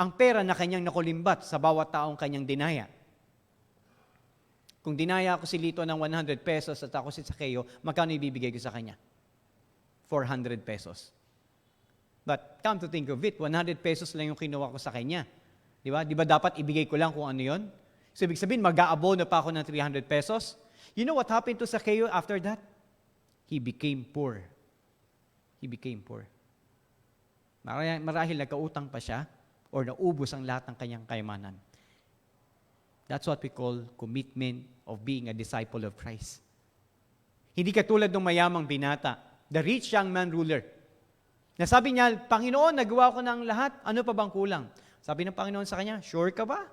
ang pera na kanyang nakulimbat sa bawat taong kanyang dinaya. Kung dinaya ako si Lito ng 100 pesos at ako si Zaccheo, magkano ibibigay ko sa kanya? 400 pesos. But come to think of it, 100 pesos lang yung kinuha ko sa kanya. Di ba? Di ba dapat ibigay ko lang kung ano yon? So ibig sabihin, mag-aabono pa ako ng 300 pesos? You know what happened to Zaccheo after that? He became poor. He became poor. Marahil nagkautang pa siya or naubos ang lahat ng kanyang kayamanan. That's what we call commitment of being a disciple of Christ. Hindi katulad ng mayamang binata, the rich young man ruler. Nasabi niya, Panginoon, nagawa ko ng lahat, ano pa bang kulang? Sabi ng Panginoon sa kanya, sure ka ba?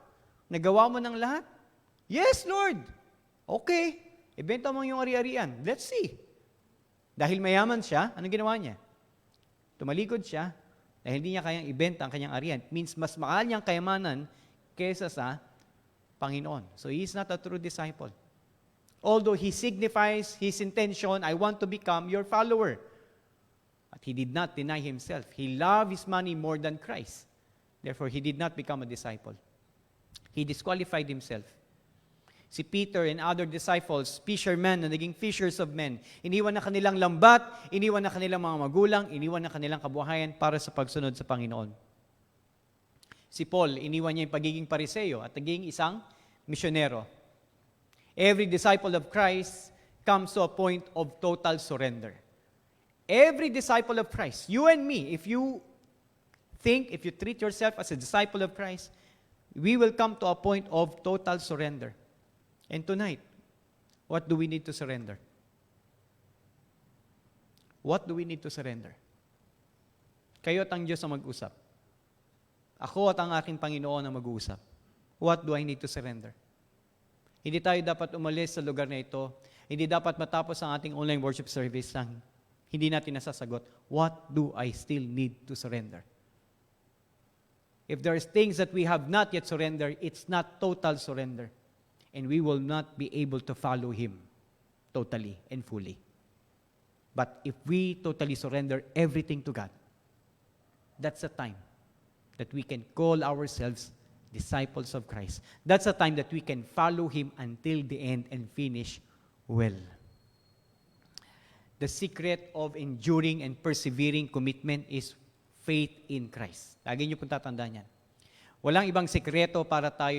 Nagawa mo ng lahat? Yes, Lord. Okay, ibenta mo yung ari-arian. Let's see. Dahil mayaman siya, anong ginawa niya? Tumalikod siya, dahil hindi niya kayang ibenta ang kanyang arian. It means mas mahal niyang kayamanan kaysa sa Panginoon. So he is not a true disciple. Although he signifies his intention, I want to become your follower. But he did not deny himself. He loved his money more than Christ. Therefore, he did not become a disciple. He disqualified himself. Si Peter and other disciples, fishermen na naging fishers of men, iniwan na kanilang lambat, iniwan na kanilang mga magulang, iniwan na kanilang kabuhayan para sa pagsunod sa Panginoon. Si Paul, iniwan niya yung pagiging pariseo at naging isang misyonero. Every disciple of Christ comes to a point of total surrender. Every disciple of Christ, you and me, if you treat yourself as a disciple of Christ, we will come to a point of total surrender. And tonight, what do we need to surrender? What do we need to surrender? Kayo at ang Diyos ang mag-usap. Ako at ang aking Panginoon ang mag-uusap. What do I need to surrender? Hindi tayo dapat umalis sa lugar na ito. Hindi dapat matapos ang ating online worship service ng hindi natin nasasagot, what do I still need to surrender? If there's things that we have not yet surrendered, it's not total surrender. And we will not be able to follow Him totally and fully. But if we totally surrender everything to God, that's the time that we can call ourselves disciples of Christ. That's the time that we can follow Him until the end and finish well. The secret of enduring and persevering commitment is faith in Christ. Lagi niyo pong tatandaan yan. Walang ibang sekreto para tayo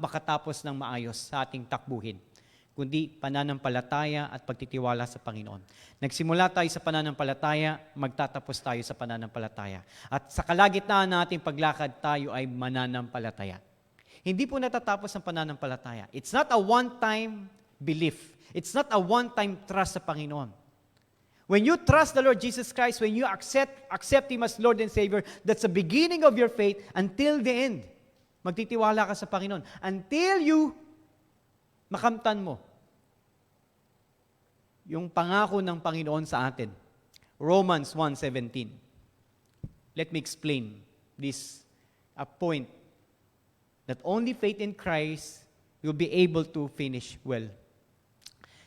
makatapos ng maayos sa ating takbuhin, kundi pananampalataya at pagtitiwala sa Panginoon. Nagsimula tayo sa pananampalataya, magtatapos tayo sa pananampalataya. At sa kalagitnaan ng ating paglakad, tayo ay mananampalataya. Hindi po natatapos ang pananampalataya. It's not a one-time belief. It's not a one-time trust sa Panginoon. When you trust the Lord Jesus Christ, when you accept Him as Lord and Savior, that's the beginning of your faith until the end. Magtitiwala ka sa Panginoon. Until you makamtan mo yung pangako ng Panginoon sa atin. Romans 1:17. Let me explain this point that only faith in Christ will be able to finish well.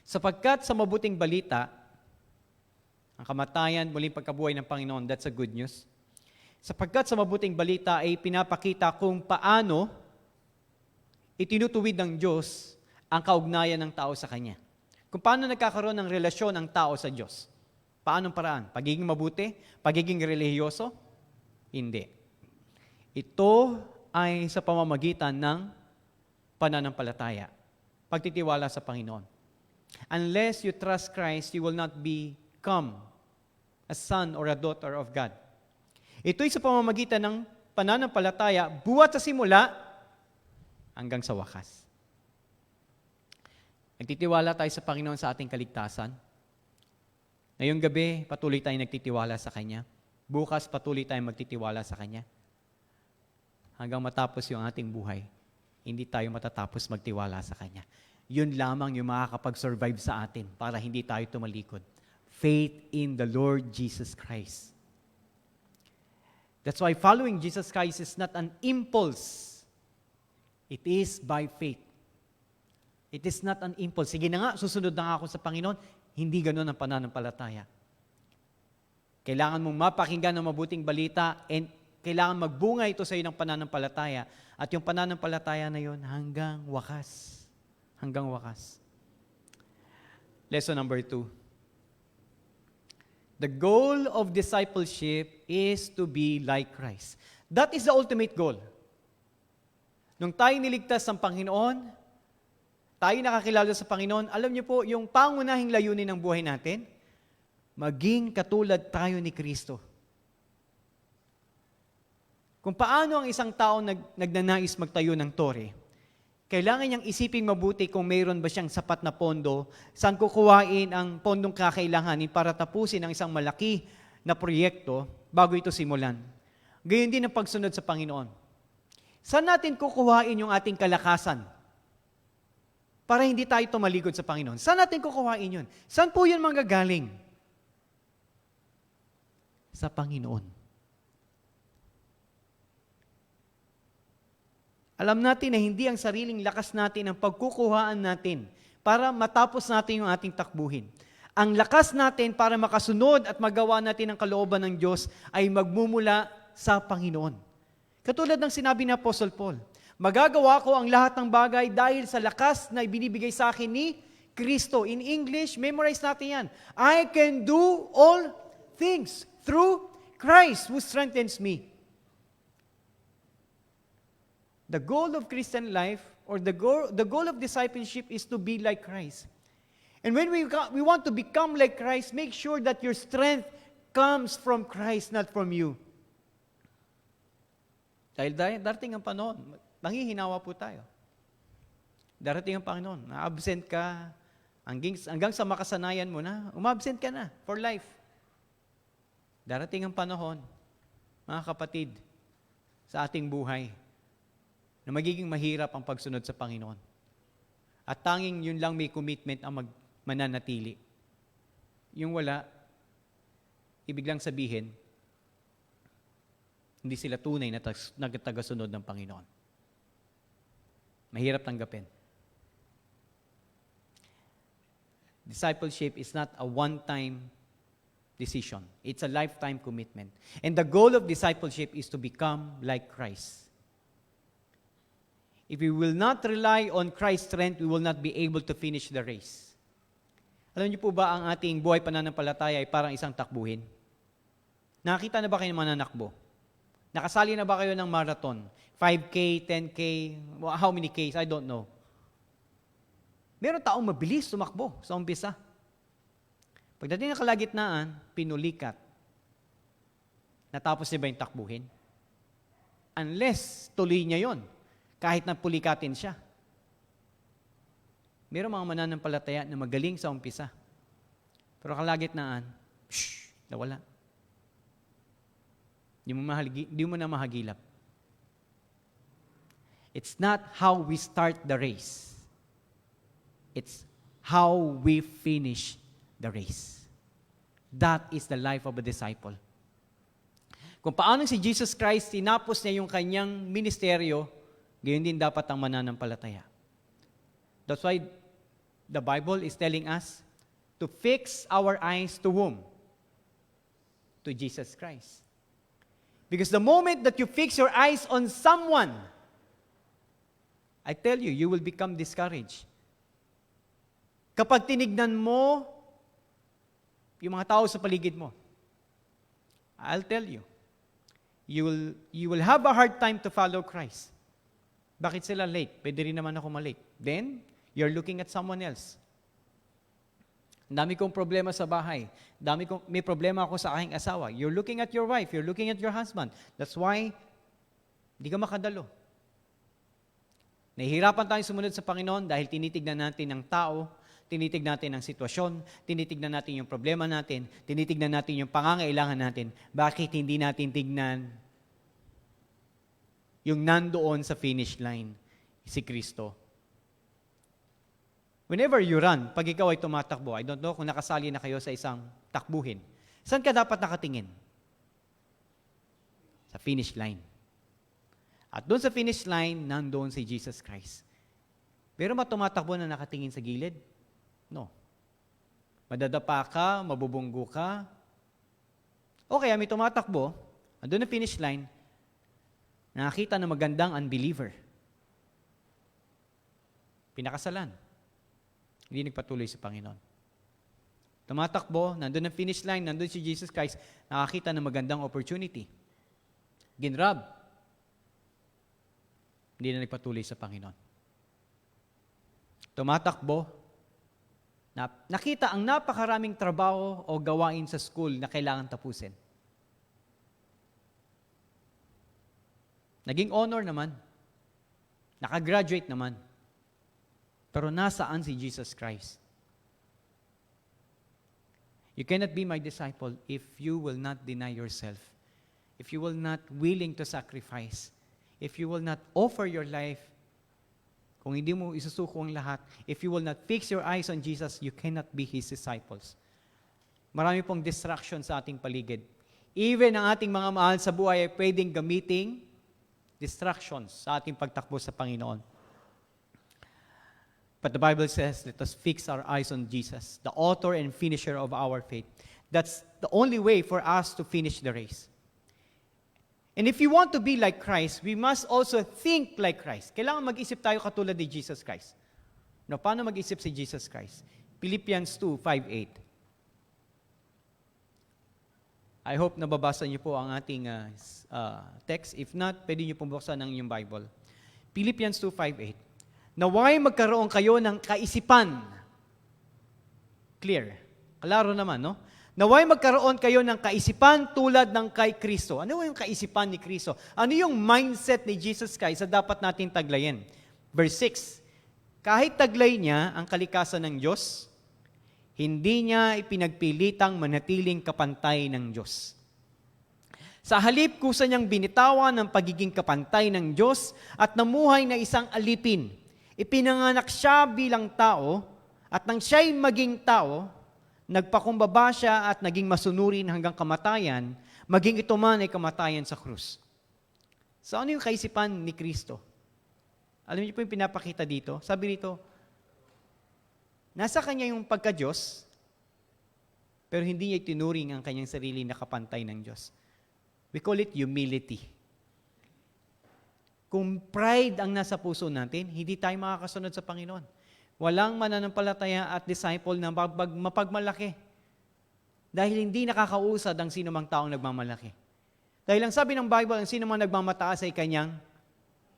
Sapagkat sa mabuting balita, ang kamatayan, muling pagkabuhay ng Panginoon, that's a good news. Sapagkat sa mabuting balita ay pinapakita kung paano itinutuwid ng Diyos ang kaugnayan ng tao sa Kanya. Kung paano nagkakaroon ng relasyon ang tao sa Diyos. Paanong paraan? Pagiging mabuti? Pagiging relihiyoso? Hindi. Ito ay sa pamamagitan ng pananampalataya. Pagtitiwala sa Panginoon. Unless you trust Christ, you will not become a son or a daughter of God. Ito'y sa pamamagitan ng pananampalataya, buhat sa simula hanggang sa wakas. Nagtitiwala tayo sa Panginoon sa ating kaligtasan. Ngayong gabi, patuloy tayong nagtitiwala sa Kanya. Bukas, patuloy tayong magtitiwala sa Kanya. Hanggang matapos yung ating buhay, hindi tayo matatapos magtiwala sa Kanya. Yun lamang yung makakapag-survive sa atin para hindi tayo tumalikod. Faith in the Lord Jesus Christ. That's why following Jesus Christ is not an impulse. It is by faith. It is not an impulse. Sige na nga, susunod na nga ako sa Panginoon. Hindi ganun ang pananampalataya. Kailangan mong mapakinggan ng mabuting balita and kailangan magbunga ito sa iyo ng pananampalataya. At yung pananampalataya na yun hanggang wakas. Hanggang wakas. Lesson number 2. The goal of discipleship is to be like Christ. That is the ultimate goal. Nung tayo niligtas ng Panginoon, tayo nakakilala sa Panginoon, alam niyo po, yung pangunahing layunin ng buhay natin, maging katulad tayo ni Kristo. Kung paano ang isang tao nagnanais magtayo ng tore, kailangan niyang isiping mabuti kung mayroon ba siyang sapat na pondo, saan kukuhain ang pondong kakailanganin para tapusin ang isang malaki na proyekto bago ito simulan. Gayon din ang pagsunod sa Panginoon. Saan natin kukuhain yung ating kalakasan para hindi tayo tumalikod sa Panginoon? Saan natin kukuhain yun? Saan po yun manggagaling? Sa Panginoon. Alam natin na hindi ang sariling lakas natin ang pagkukuhaan natin para matapos natin yung ating takbuhin. Ang lakas natin para makasunod at magawa natin ang kalooban ng Diyos ay magmumula sa Panginoon. Katulad ng sinabi ni Apostle Paul, magagawa ko ang lahat ng bagay dahil sa lakas na ibinibigay sa akin ni Kristo. In English, memorize natin yan. I can do all things through Christ who strengthens me. The goal of Christian life or the goal of discipleship is to be like Christ. And when we want to become like Christ, make sure that your strength comes from Christ, not from you. Dahil darating ang panahon, manghihinawa po tayo. Darating ang Panginoon, na-absent ka, hanggang sa makasanayan mo na, umabsent ka na for life. Darating ang panahon, mga kapatid, sa ating buhay, na magiging mahirap ang pagsunod sa Panginoon. At tanging yun lang may commitment ang mananatili. Yung wala, ibig lang sabihin, hindi sila tunay na tagasunod ng Panginoon. Mahirap tanggapin. Discipleship is not a one-time decision. It's a lifetime commitment. And the goal of discipleship is to become like Christ. If we will not rely on Christ's strength, we will not be able to finish the race. Alam niyo po ba, ang ating buhay pananampalataya ay parang isang takbuhin? Nakita na ba kayo ng mananakbo? Nakasali na ba kayo ng marathon? 5K, 10K, how many Ks? I don't know. Meron taong mabilis tumakbo sa umpisa. Pagdating ng kalagitnaan, pinulikat. Natapos niya ba yung takbuhin? Unless tuloy niya yon, kahit na pulikatin siya. Meron mga mananampalataya na magaling sa umpisa. Pero kalagitnaan, nawala. Di mo na mahagilap. It's not how we start the race. It's how we finish the race. That is the life of a disciple. Kung paano si Jesus Christ, tinapos niya yung kanyang ministeryo, gayon din dapat ang mananampalataya. That's why the Bible is telling us to fix our eyes to whom? To Jesus Christ. Because the moment that you fix your eyes on someone, I tell you, you will become discouraged. Kapag tinignan mo yung mga tao sa paligid mo, I'll tell you, you will have a hard time to follow Christ. Bakit sila late? Pwede rin naman ako malate. Then, you're looking at someone else. Ang dami kong problema sa bahay. May problema ako sa aking asawa. You're looking at your wife. You're looking at your husband. That's why, hindi ka makadalo. Nahihirapan tayong sumunod sa Panginoon dahil tinitignan natin ang tao, tinitignan natin ang sitwasyon, tinitignan natin yung problema natin, tinitignan natin yung pangangailangan natin. Bakit hindi natin tignan yung nandoon sa finish line, si Kristo? Whenever you run, pag ikaw ay tumatakbo, I don't know kung nakasali na kayo sa isang takbuhin, saan ka dapat nakatingin? Sa finish line. At doon sa finish line, nandoon si Jesus Christ. Pero tumatakbo na nakatingin sa gilid? No. Madadapa ka, mabubunggo ka. O kaya may tumatakbo, andun na finish line, nakakita na magandang unbeliever. Pinakasalan. Hindi nagpatuloy sa Panginoon. Tumatakbo, nandun na finish line, nandun si Jesus Christ, nakakita na magandang opportunity. Ginrab. Hindi na nagpatuloy sa Panginoon. Tumatakbo, nakita ang napakaraming trabaho o gawain sa school na kailangan tapusin. Naging honor naman. Nakagraduate naman. Pero nasaan si Jesus Christ? You cannot be my disciple if you will not deny yourself. If you will not willing to sacrifice. If you will not offer your life. Kung hindi mo isusuko ang lahat, if you will not fix your eyes on Jesus, you cannot be His disciples. Marami pong distraction sa ating paligid. Even ang ating mga mahal sa buhay ay pwedeng gamiting distractions sa ating pagtakbo sa Panginoon. But the Bible says, let us fix our eyes on Jesus, the author and finisher of our faith. That's the only way for us to finish the race. And if you want to be like Christ, we must also think like Christ. Kailangan mag-isip tayo katulad ni Jesus Christ. No, paano mag-isip si Jesus Christ? Philippians 2:5-8. I hope nababasa niyo po ang ating text. If not, pwede niyo pong buksan ang inyong Bible. Philippians 2:5-8. Naway magkaroon kayo ng kaisipan. Clear. Klaro naman, no? Naway magkaroon kayo ng kaisipan tulad ng kay Kristo. Ano yung kaisipan ni Kristo? Ano yung mindset ni Jesus Christ na dapat natin taglayin? Verse 6, kahit taglay niya ang kalikasan ng Diyos, hindi niya ipinagpilitang manatiling kapantay ng Diyos. Sa halip, kusa niyang binitawan ng pagiging kapantay ng Diyos at namuhay na isang alipin. Ipinanganak siya bilang tao at nang siya'y maging tao, nagpakumbaba siya at naging masunurin hanggang kamatayan, maging ito man ay kamatayan sa krus. So ano yung kaisipan ni Kristo? Alam niyo po yung pinapakita dito? Sabi dito, nasa kanya yung pagka-Diyos, pero hindi niya tinuring ang kanyang sarili na kapantay ng Diyos. We call it humility. Kung pride ang nasa puso natin, hindi tayo makakasunod sa Panginoon. Walang mananampalataya at disciple na mapagmalaki. Dahil hindi nakakausad ang sino mang taong nagmamalaki. Dahil ang sabi ng Bible, ang sino mang nagmamataas ay kanyang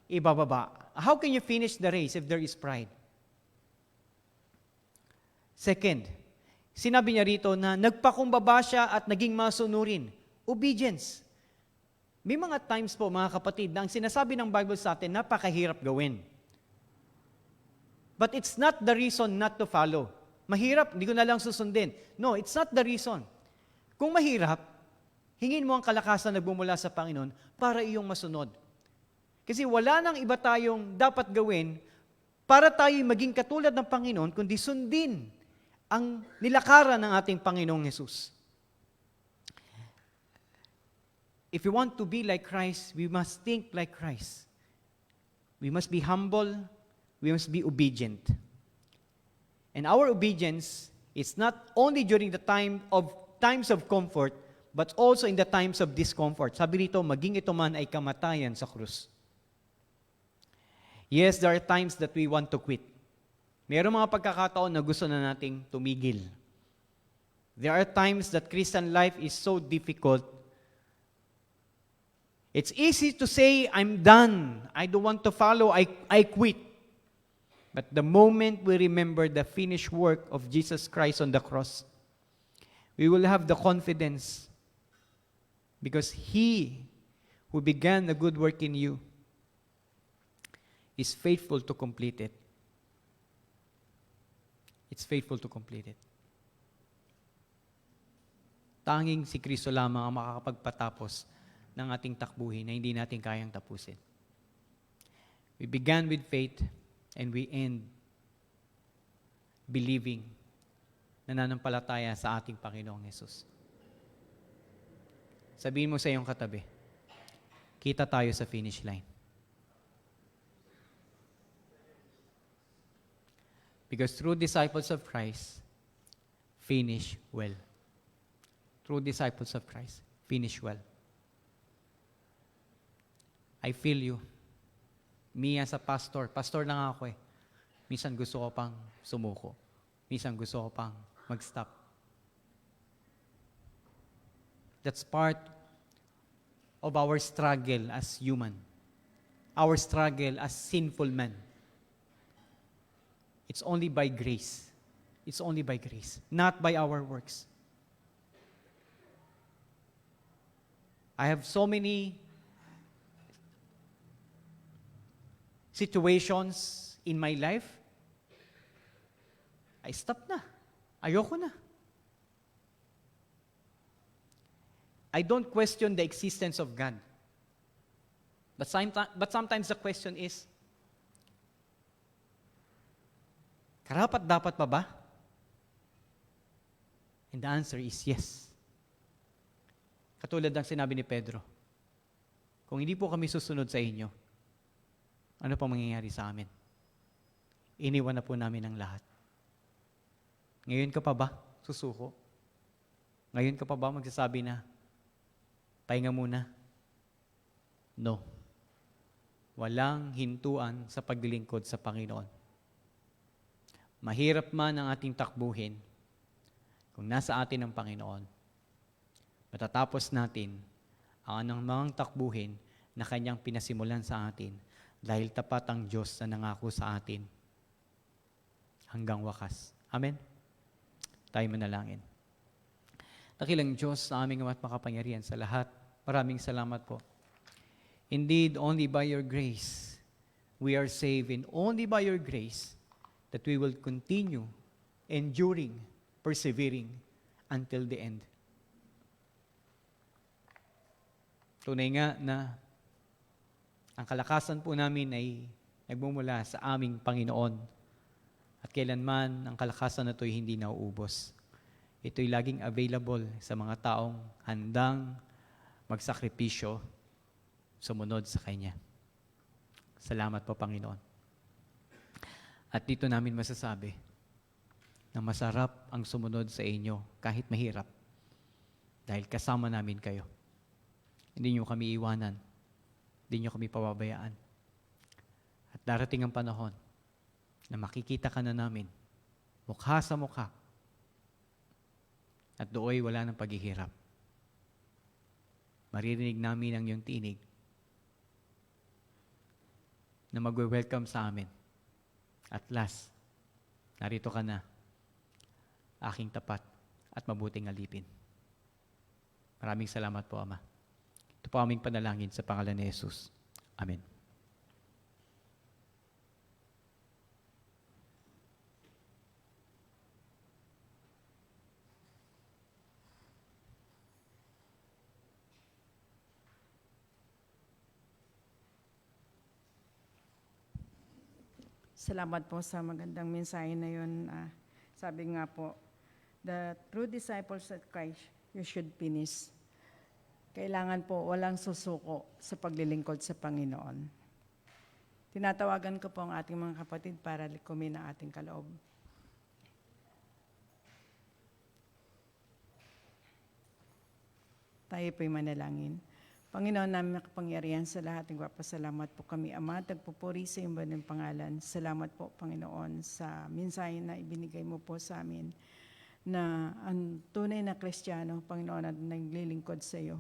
ibababa. How can you finish the race if there is pride? Second, sinabi niya rito na nagpakumbaba siya at naging masunurin. Obedience. May mga times po, mga kapatid, na ang sinasabi ng Bible sa atin, napakahirap gawin. But it's not the reason not to follow. Mahirap, hindi ko na lang susundin. No, it's not the reason. Kung mahirap, hingin mo ang kalakasan na bumula sa Panginoon para iyong masunod. Kasi wala nang iba tayong dapat gawin para tayo maging katulad ng Panginoon, kundi sundin ang nilakaran ng ating Panginoong Hesus. If we want to be like Christ, we must think like Christ. We must be humble. We must be obedient. And our obedience is not only during the times of comfort, but also in the times of discomfort. Sabi rito, maging ito man ay kamatayan sa krus. Yes, there are times that we want to quit. Mayroong mga pagkakataon na gusto na nating tumigil. There are times that Christian life is so difficult. It's easy to say, I'm done. I don't want to follow. I quit. But the moment we remember the finished work of Jesus Christ on the cross, we will have the confidence because He who began the good work in you is faithful to complete it. It's faithful to complete it. Tanging si Kristo lamang ang makakapagpatapos ng ating takbuhin na hindi natin kayang tapusin. We began with faith and we end believing, nananampalataya sa ating Panginoong Hesus. Sabihin mo sa iyong katabi, kita tayo sa finish line. Because true disciples of Christ finish well. True disciples of Christ finish well. I feel you. Me as a pastor na nga ako eh. Minsan gusto ko pang sumuko. Minsan gusto ko pang mag-stop. That's part of our struggle as human. Our struggle as sinful men. It's only by grace. It's only by grace, not by our works. I have so many situations in my life, I stop na. Ayoko na. I don't question the existence of God. But sometimes the question is, karapat dapat pa ba? And the answer is yes. Katulad ng sinabi ni Pedro, kung hindi po kami susunod sa inyo, ano pa mangyayari sa amin? Iniwan na po namin ang lahat. Ngayon ka pa ba susuko? Ngayon ka pa ba magsasabi na, pahinga muna? No. Walang hintuan sa paglilingkod sa Panginoon. Mahirap man ang ating takbuhin, kung nasa atin ang Panginoon, matatapos natin ang anumang takbuhin na Kanyang pinasimulan sa atin dahil tapat ang Diyos na nangako sa atin hanggang wakas. Amen? Tayo manalangin. Dakilang Diyos na aming ama't makapangyarihan sa lahat, maraming salamat po. Indeed, only by your grace we are saved, and only by your grace that we will continue enduring, persevering until the end. Tunay nga na ang kalakasan po namin ay nagmumula sa aming Panginoon. At kailanman ang kalakasan na ito ay hindi nauubos. ito'y laging available sa mga taong handang magsakripisyo, sumunod sa Kanya. Salamat po, Panginoon. At dito namin masasabi na masarap ang sumunod sa inyo kahit mahirap dahil kasama namin kayo. Hindi niyo kami iwanan. Hindi niyo kami pababayaan. At darating ang panahon na makikita ka na namin mukha sa mukha at dooy wala ng paghihirap. Maririnig namin ang iyong tinig na magwe-welcome sa amin. At last, narito ka na, aking tapat at mabuting alipin. Maraming salamat po, Ama. Ito po aming panalangin sa pangalan ni Jesus. Amen. Salamat po sa magandang mensahe na yun. Sabi nga po, the true disciples of Christ, you should finish. Kailangan po walang susuko sa paglilingkod sa Panginoon. Tinatawagan ko po ang ating mga kapatid para likumin ang ating kaloob. Tayo po'y manalangin. Panginoon namin makapangyarihan sa lahat, nagpapasalamat po kami, Ama, tagpupuri sa iyong banal pangalan. Salamat po, Panginoon, sa mensahe na ibinigay mo po sa amin na ang tunay na Kristiyano, Panginoon, at naglilingkod sa iyo.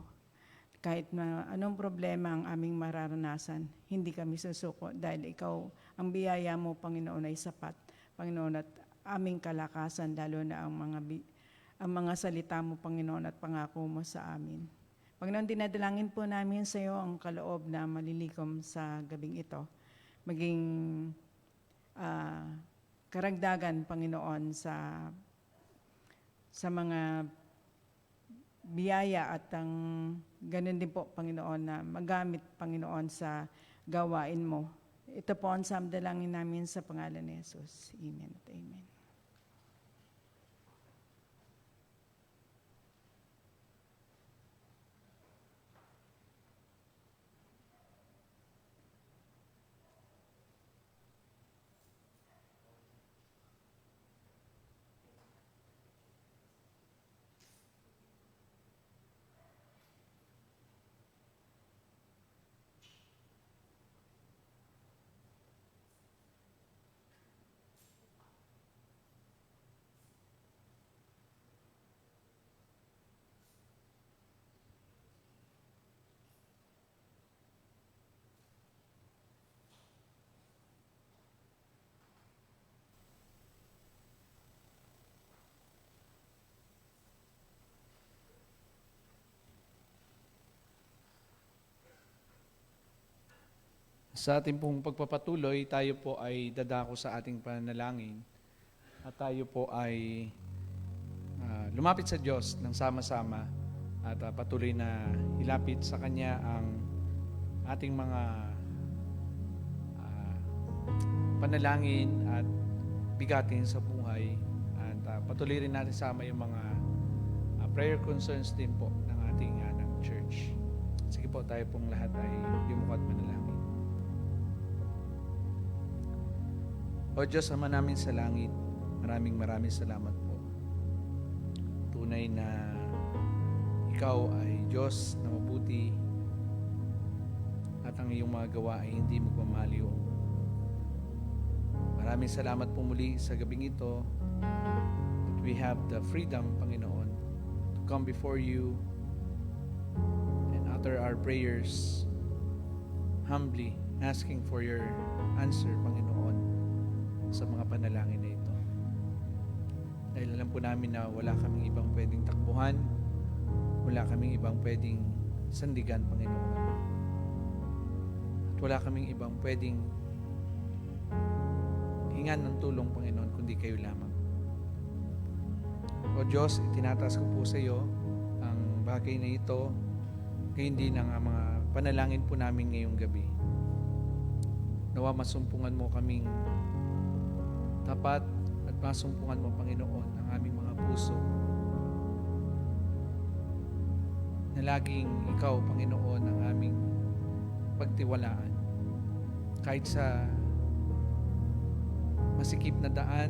Kahit na anong problema ang aming mararanasan, hindi kami susuko dahil ikaw, ang biyaya mo, Panginoon, ay sapat. Panginoon, at aming kalakasan, lalo na ang mga salita mo, Panginoon, at pangako mo sa amin. Panginoon, dinadalangin po namin sa iyo ang kaloob na malilikom sa gabing ito. Maging karagdagan, Panginoon, sa mga biyaya at ang ganun din po, Panginoon, na magamit, Panginoon, sa gawain mo. Ito po ang samdalangin namin sa pangalan ni Jesus. Amen at amen. Sa ating pong pagpapatuloy, tayo po ay dadako sa ating panalangin at tayo po ay lumapit sa Diyos ng sama-sama at patuloy na ilapit sa Kanya ang ating mga panalangin at bigatin sa buhay at patuloy rin natin sama yung mga prayer concerns din po ng ating ng church. Sige po, tayo pong lahat ay yumuko at manalangin. O Diyos, Ama namin sa langit, maraming salamat po. Tunay na Ikaw ay Diyos na mabuti at ang iyong mga gawa ay hindi magmamaliw. Maraming salamat po muli sa gabing ito that we have the freedom, Panginoon, to come before you and utter our prayers humbly, asking for your answer, Panginoon, sa mga panalangin na ito. Dahil alam po namin na wala kaming ibang pwedeng takbuhan, wala kaming ibang pwedeng sandigan, Panginoon. At wala kaming ibang pwedeng hingan ng tulong, Panginoon, kundi kayo lamang. O Diyos, itinataas ko po sa iyo ang bagay na ito, gayon din ang mga panalangin po namin ngayong gabi. Nawa masumpungan mo kaming tapat at masumpungan mo, Panginoon, ang aming mga puso na laging Ikaw, Panginoon, ang aming pagtiwalaan. Kahit sa masikip na daan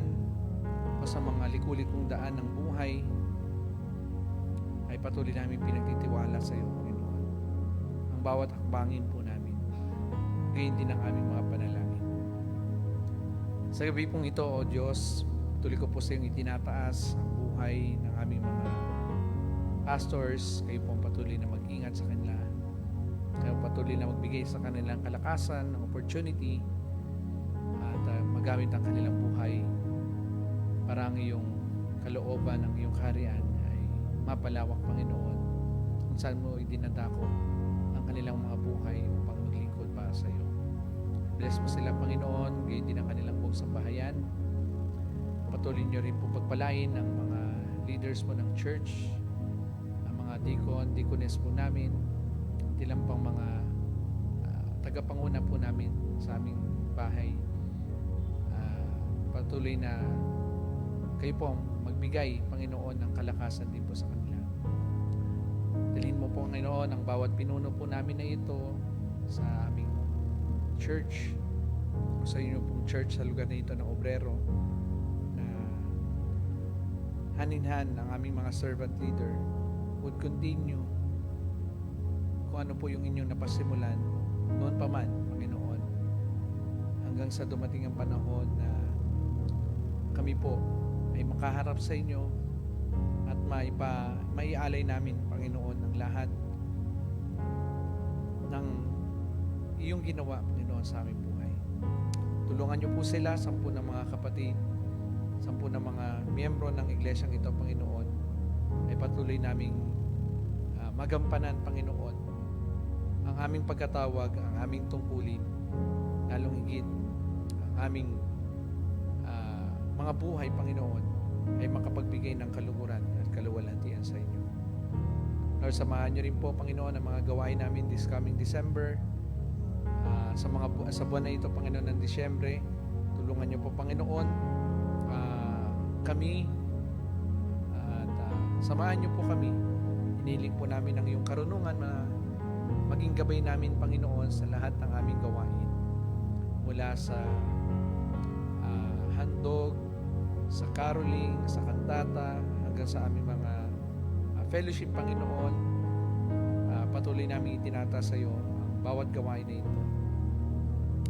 o sa mga likulikong daan ng buhay, ay patuloy namin pinagtitiwala sa iyo, Panginoon. Ang bawat hakbangin po namin, gayon din ang aming mga panalangin. Sa gabi pong ito, O Diyos, tuloy ko po sa iyong itinataas ang buhay ng aming mga pastors. Kayo po ang patuloy na mag-ingat sa kanila. Kayo patuloy na magbigay sa kanilang kalakasan, ng opportunity, at magamit ang kanilang buhay para ang iyong kalooban, ang iyong kaharian ay mapalawak, Panginoon, kung saan mo idinadako ang kanilang mga buhay upang maglingkod para sa iyo. Bless mo sila, Panginoon, gayon din ang kanilang buong sambahayan. Patuloy niyo rin po pagpalain ang mga leaders po ng church, ang mga deacon, deaconess po namin, at ilang pang mga tagapanguna po namin sa aming bahay. Patuloy na kayo po magbigay, Panginoon, ng kalakasan din po sa kanila. Dalhin mo po, Panginoon, ang bawat pinuno po namin na ito sa aming church, sa inyo pong church sa lugar na ito ng Obrero, na hand-in-hand ang aming mga servant leader would continue kung ano po yung inyong napasimulan noon pa man, Panginoon, hanggang sa dumating ang panahon na kami po ay makaharap sa inyo at maialay namin, Panginoon, ang lahat ng iyong ginawa, Panginoon, sa aming buhay. Tulungan niyo po sila, 10 ng mga kapatid, 10 ng mga miyembro ng iglesyang ito, Panginoon, ay patuloy naming magampanan, Panginoon, ang aming pagkatawag, ang aming tungkulin, lalong higit ang aming mga buhay, Panginoon, ay makapagbigay ng kaluguran at kaluwalhatian sa inyo. Lord, samahan niyo rin po, Panginoon, ang mga gawain namin this coming December. Sa buwan na ito, Panginoon, ng Disyembre, tulungan niyo po, Panginoon, kami, at samahan niyo po kami. Hiniling po namin ang iyong karunungan na maging gabay namin, Panginoon, sa lahat ng aming gawain. Mula sa handog, sa caroling, sa kantata, hanggang sa aming mga fellowship, Panginoon. Patuloy namin itinataas sa iyo ang bawat gawain na ito.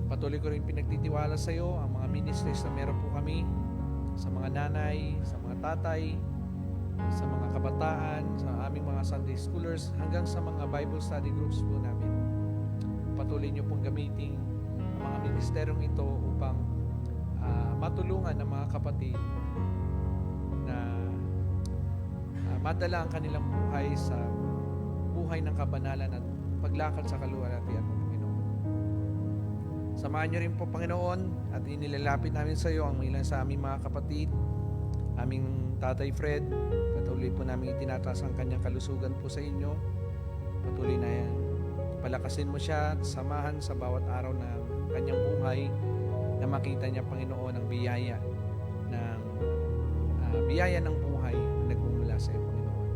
Patuloy ko rin pinagtitiwala sa iyo ang mga ministries na meron po kami, sa mga nanay, sa mga tatay, sa mga kabataan, sa aming mga Sunday schoolers, hanggang sa mga Bible study groups po namin. Patuloy niyo pong gamitin ang mga ministeryong ito upang matulungan ng mga kapatid na madala ang kanilang buhay sa buhay ng kabanalan at paglakad sa kaluwalhatian mo, Panginoon. Samahan niyo rin po, Panginoon, at inilalapit namin sa iyo ang ilan sa aming mga kapatid, aming Tatay Fred. Patuloy po namin itinataas ang kanyang kalusugan po sa inyo. Patuloy na yan. Palakasin mo siya at samahan sa bawat araw ng kanyang buhay na makita niya, Panginoon, ang biyaya ng buhay na nagmumula sa iyo, Panginoon.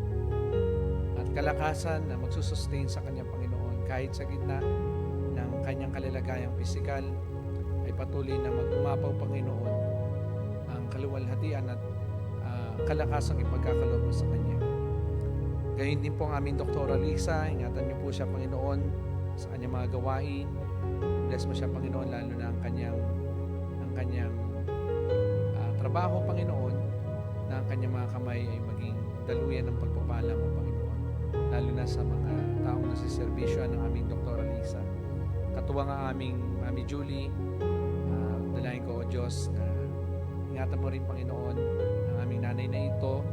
At kalakasan na magsusustain sa kanya, Panginoon, kahit sa gitna ng kanyang kalalagayang pisikal, ay patuloy na mag-umapaw, Panginoon, ang kaluwalhatian at kalakasang ipagkakaloob mo sa kanya. Gayon din po ang aming Doktora Lisa. Ingatan niyo po siya, Panginoon, sa kanyang mga gawain. Bless mo siya, Panginoon, lalo na ang kanyang trabaho, Panginoon, na ang kanyang mga kamay ay maging daluyan ng pagpapala mo, Panginoon, lalo na sa mga taong nasiservisyoan ng aming Doktora Lisa. Katuwang ang aming Mami Julie, dalangin ko, O Diyos, na ingatan mo rin, Panginoon, ang aming nanay na ito,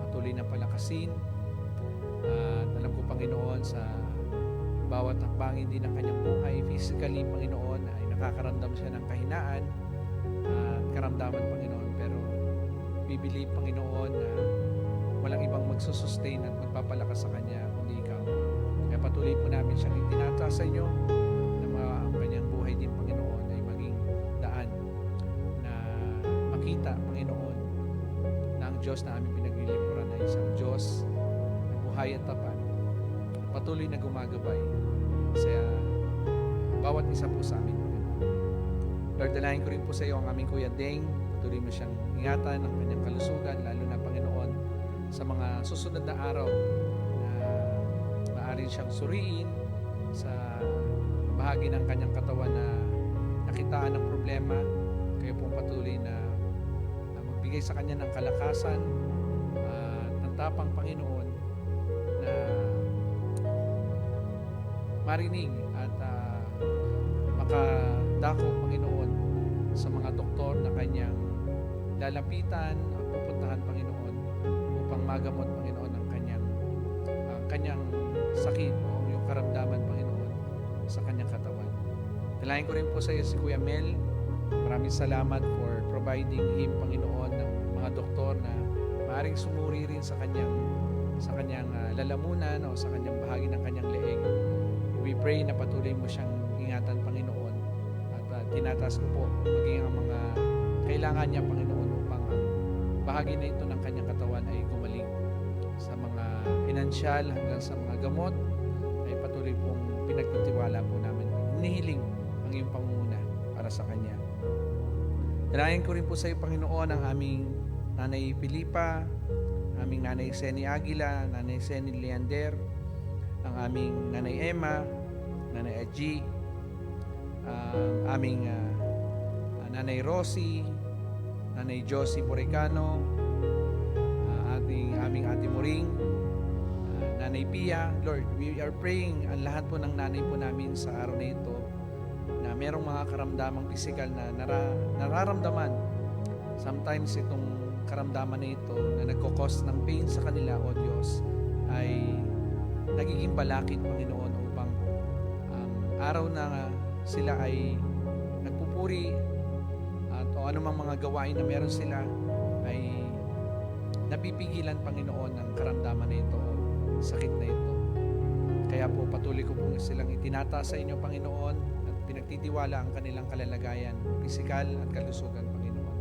patuloy na palakasin. At alam ko, Panginoon, sa bawat hakbangin din ng kanyang buhay, physically, Panginoon, ay nakakaramdam siya ng kahinaan at karamdaman, Panginoon. Pero bibili, Panginoon, na walang ibang magsusustain at magpapalakas sa kanya kundi ikaw. Kaya patuloy po namin siyang itinataas sa inyo na ang kanyang buhay din, Panginoon, ay maging daan na makita, Panginoon, na ang Diyos na aming pinaglilingkuran ay isang Diyos na buhay at tapat, patuloy na gumagabay sa bawat isa po sa amin, Panginoon. Lord, dalahin ko rin po sa iyo ang aming Kuya Deng. Patuloy mo siyang ingatan ng kanyang kalusugan, lalo na, Panginoon, sa mga susunod na araw na maaaring siyang suriin sa bahagi ng kanyang katawan na nakitaan ng problema. Kayo pong patuloy na magbigay sa kanya ng kalakasan at ng tapang, Panginoon, na marinig at makadako, Panginoon, sa mga doktor na kanyang lalapitan at pupuntahan, Panginoon, upang magamot, Panginoon, ang kanyang sakit o yung karamdaman, Panginoon, sa kanyang katawan. Dalayan ko rin po sa iyo si Kuya Mel. Maraming salamat for providing him, Panginoon, ng mga doktor na maaaring sumuri rin sa kanyang lalamunan o sa kanyang bahagi ng kanyang leeg. We pray na patuloy mo siyang ingatan, Panginoon, at tinataas ko po maging ang mga kailangan niya, Panginoon, upang ang bahagi na ito ng kanyang katawan ay gumaling. Sa mga pinansyal hanggang sa mga gamot ay patuloy pong pinagtitiwala po namin. Hinihiling ang iyong pangunguna para sa kanya. Dalayan ko rin po sa iyo, Panginoon, ang aming Nanay Filipa, aming Nanay Seni Aguila, Nanay Seni Leander, ang aming Nanay Emma, Nanay Aji, aming Nanay Rosie, Nanay Josie Boricano, aming Ate Moring, Nanay Pia. Lord, we are praying ang lahat po ng nanay po namin sa araw na ito na merong mga karamdamang pisikal na nararamdaman. Sometimes itong karamdaman na ito na nagkakos ng pain sa kanila, O Diyos, ay nagiging balakid, Panginoon, upang araw na sila ay nagpupuri at o anumang mga gawain na meron sila ay napipigilan, Panginoon, ng karamdaman na ito o sakit na ito. Kaya po patuloy ko po silang itinataas sa inyo, Panginoon, at pinagtitiwala ang kanilang kalalagayan, pisikal at kalusugan, Panginoon.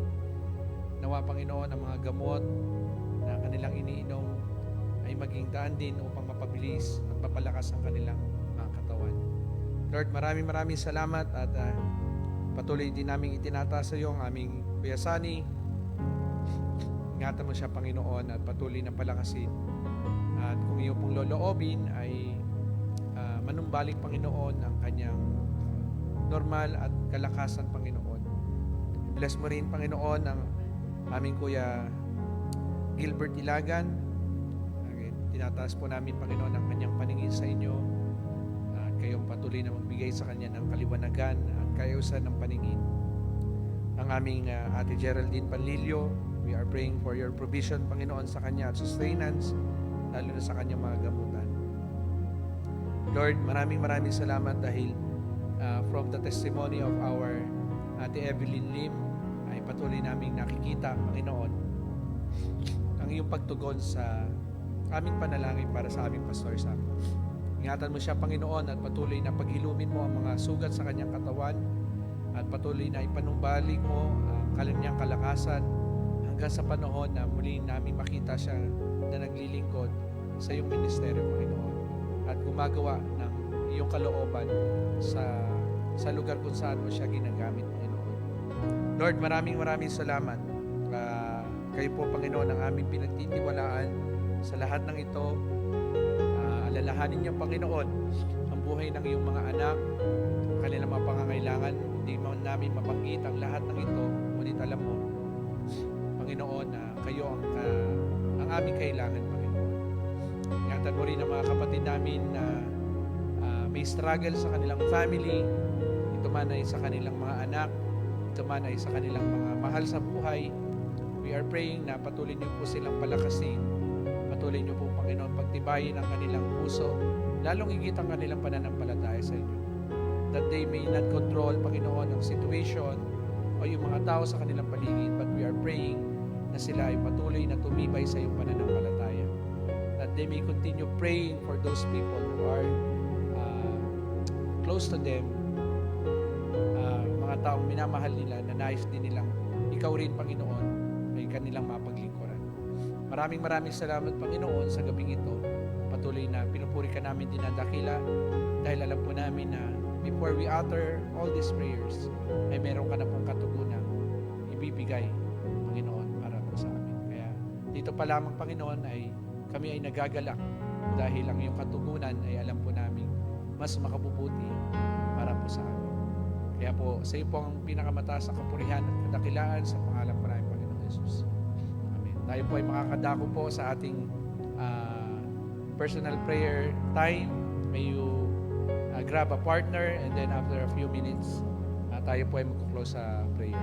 Nawa, Panginoon, ang mga gamot na kanilang iniinom ay maging daan din upang mapabilis at mapalakas ang kanilang mga katawan. Lord, maraming salamat at patuloy din namin itinataas sa iyo ang aming Kuya Sunny. Ingatan mo siya, Panginoon, at patuloy na palakasin. At kung iyo pong loloobin ay manumbalik, Panginoon, ang kanyang normal at kalakasan, Panginoon. Bless mo rin, Panginoon, ang aming Kuya Gilbert Ilagan. Tinataas po namin, Panginoon, ang kanyang paningin sa inyo. At kayong patuloy na magbigay sa kanya ng kaliwanagan at kayusan ng paningin. Ang aming Ate Geraldine Panlilio, we are praying for your provision, Panginoon, sa kanya at sustenance, lalo na sa kanyang mga gamutan. Lord, maraming salamat dahil from the testimony of our Ate Evelyn Lim ay patuloy naming nakikita, Panginoon, ang iyong pagtugon sa aming panalangin para sa aming Pastor Sam. Ingatan mo siya, Panginoon, at patuloy na paghilumin mo ang mga sugat sa kanyang katawan at patuloy na ipanumbalik mo ang kanyang kalakasan hanggang sa panahon na muli namin makita siya na naglilingkod sa iyong ministeryo, Panginoon, at gumagawa ng iyong kalooban sa lugar kung saan mo siya ginagamit, Panginoon. Lord, maraming salamat. Kayo po, Panginoon, ang aming pinagtitiwalaan sa lahat ng ito. Alalahanin niyo, Panginoon, ang buhay ng iyong mga anak, kanilang mga pangangailangan. Hindi mo namin mabanggit ang lahat ng ito, ngunit alam mo, Panginoon, na kayo ang aming kailangan, Panginoon. Ingatan mo rin ang mga kapatid namin na may struggle sa kanilang family. Ito man ay sa kanilang mga anak, ito man ay sa kanilang mga mahal sa buhay. We are praying na patuloy niyo po silang palakasin. Patuloy niyo po, Panginoon, pagtibayin ang kanilang puso, lalong higit ang kanilang pananampalataya sa inyo. That they may not control, Panginoon, ang situation o yung mga tao sa kanilang paligid, but we are praying na sila ay patuloy na tumibay sa iyong pananampalataya. That they may continue praying for those people who are close to them, mga taong minamahal nila, na nais din nilang ikaw rin, Panginoon, ay kanilang mapaglingkuran. Maraming salamat, Panginoon, sa gabing ito. patuloy na pinupuri ka namin, dinadakila, dahil alam po namin na before we utter all these prayers, ay meron ka na pong katugunan ibibigay, Panginoon, para po sa amin. Kaya dito pa lamang, Panginoon, ay kami ay nagagalak dahil ang iyong katugunan ay alam po namin mas makabubuti para po sa amin. Kaya po, sa iyo po ang pinakamataas na kapurihan at kadakilaan sa pangalan po namin, Panginoon Jesus. Amen. Tayo po ay makakadako po sa ating personal prayer time. May you grab a partner, and then after a few minutes, tayo po ay mag-close sa prayer.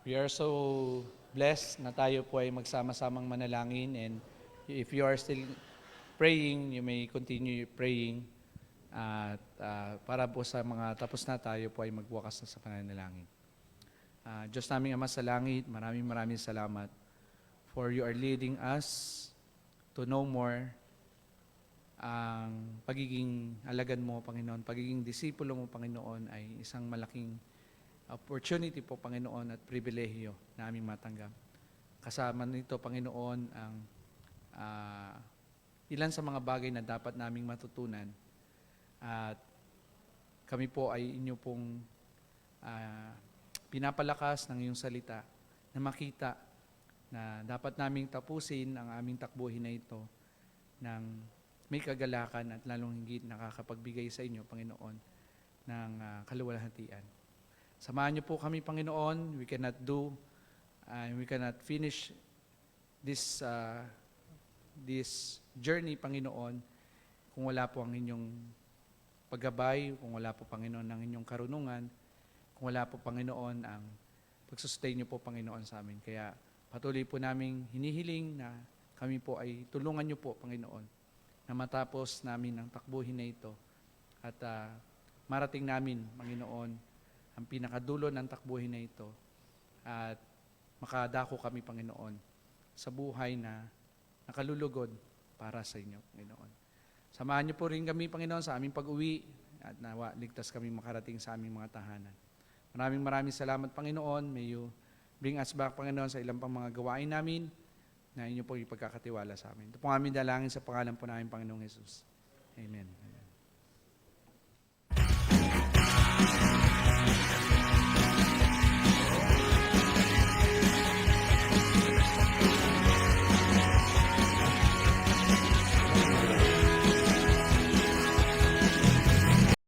We are so blessed na tayo po ay magsama-samang manalangin, and if you are still praying, you may continue praying. At para po sa mga tapos na, tayo po ay magwakas na sa pananalangin. Diyos naming Ama sa langit, maraming salamat for you are leading us to know more ang pagiging alagad mo, Panginoon, pagiging disipulo mo, Panginoon, ay isang malaking opportunity po, Panginoon, at pribilehiyo na aming matanggap. Kasama nito, Panginoon, ang ilan sa mga bagay na dapat naming matutunan. At kami po ay inyo pong pinapalakas ng iyong salita na makita na dapat naming tapusin ang aming takbuhin na ito ng may kagalakan at lalong higit nakakapagbigay sa inyo, Panginoon, ng kaluwalhatian. Samahan niyo po kami, Panginoon. We cannot finish this journey, Panginoon, kung wala po ang inyong paggabay, kung wala po, Panginoon, ang inyong karunungan, kung wala po, Panginoon, ang pagsustain niyo po, Panginoon, sa amin. Kaya patuloy po naming hinihiling na kami po ay tulungan niyo po, Panginoon, na matapos namin ang takbuhin na ito at marating namin, Panginoon, ang pinakadulo ng takbuhin na ito at makadako kami, Panginoon, sa buhay na nakalulugod para sa inyo, Panginoon. Samahan niyo po rin kami, Panginoon, sa aming pag-uwi at nawa ligtas kami makarating sa aming mga tahanan. Maraming salamat, Panginoon. May you bring us back, Panginoon, sa ilang pang mga gawain namin na inyo po ipagkakatiwala sa amin. Ito po aming dalangin sa pangalan po namin, Panginoong Jesus. Amen.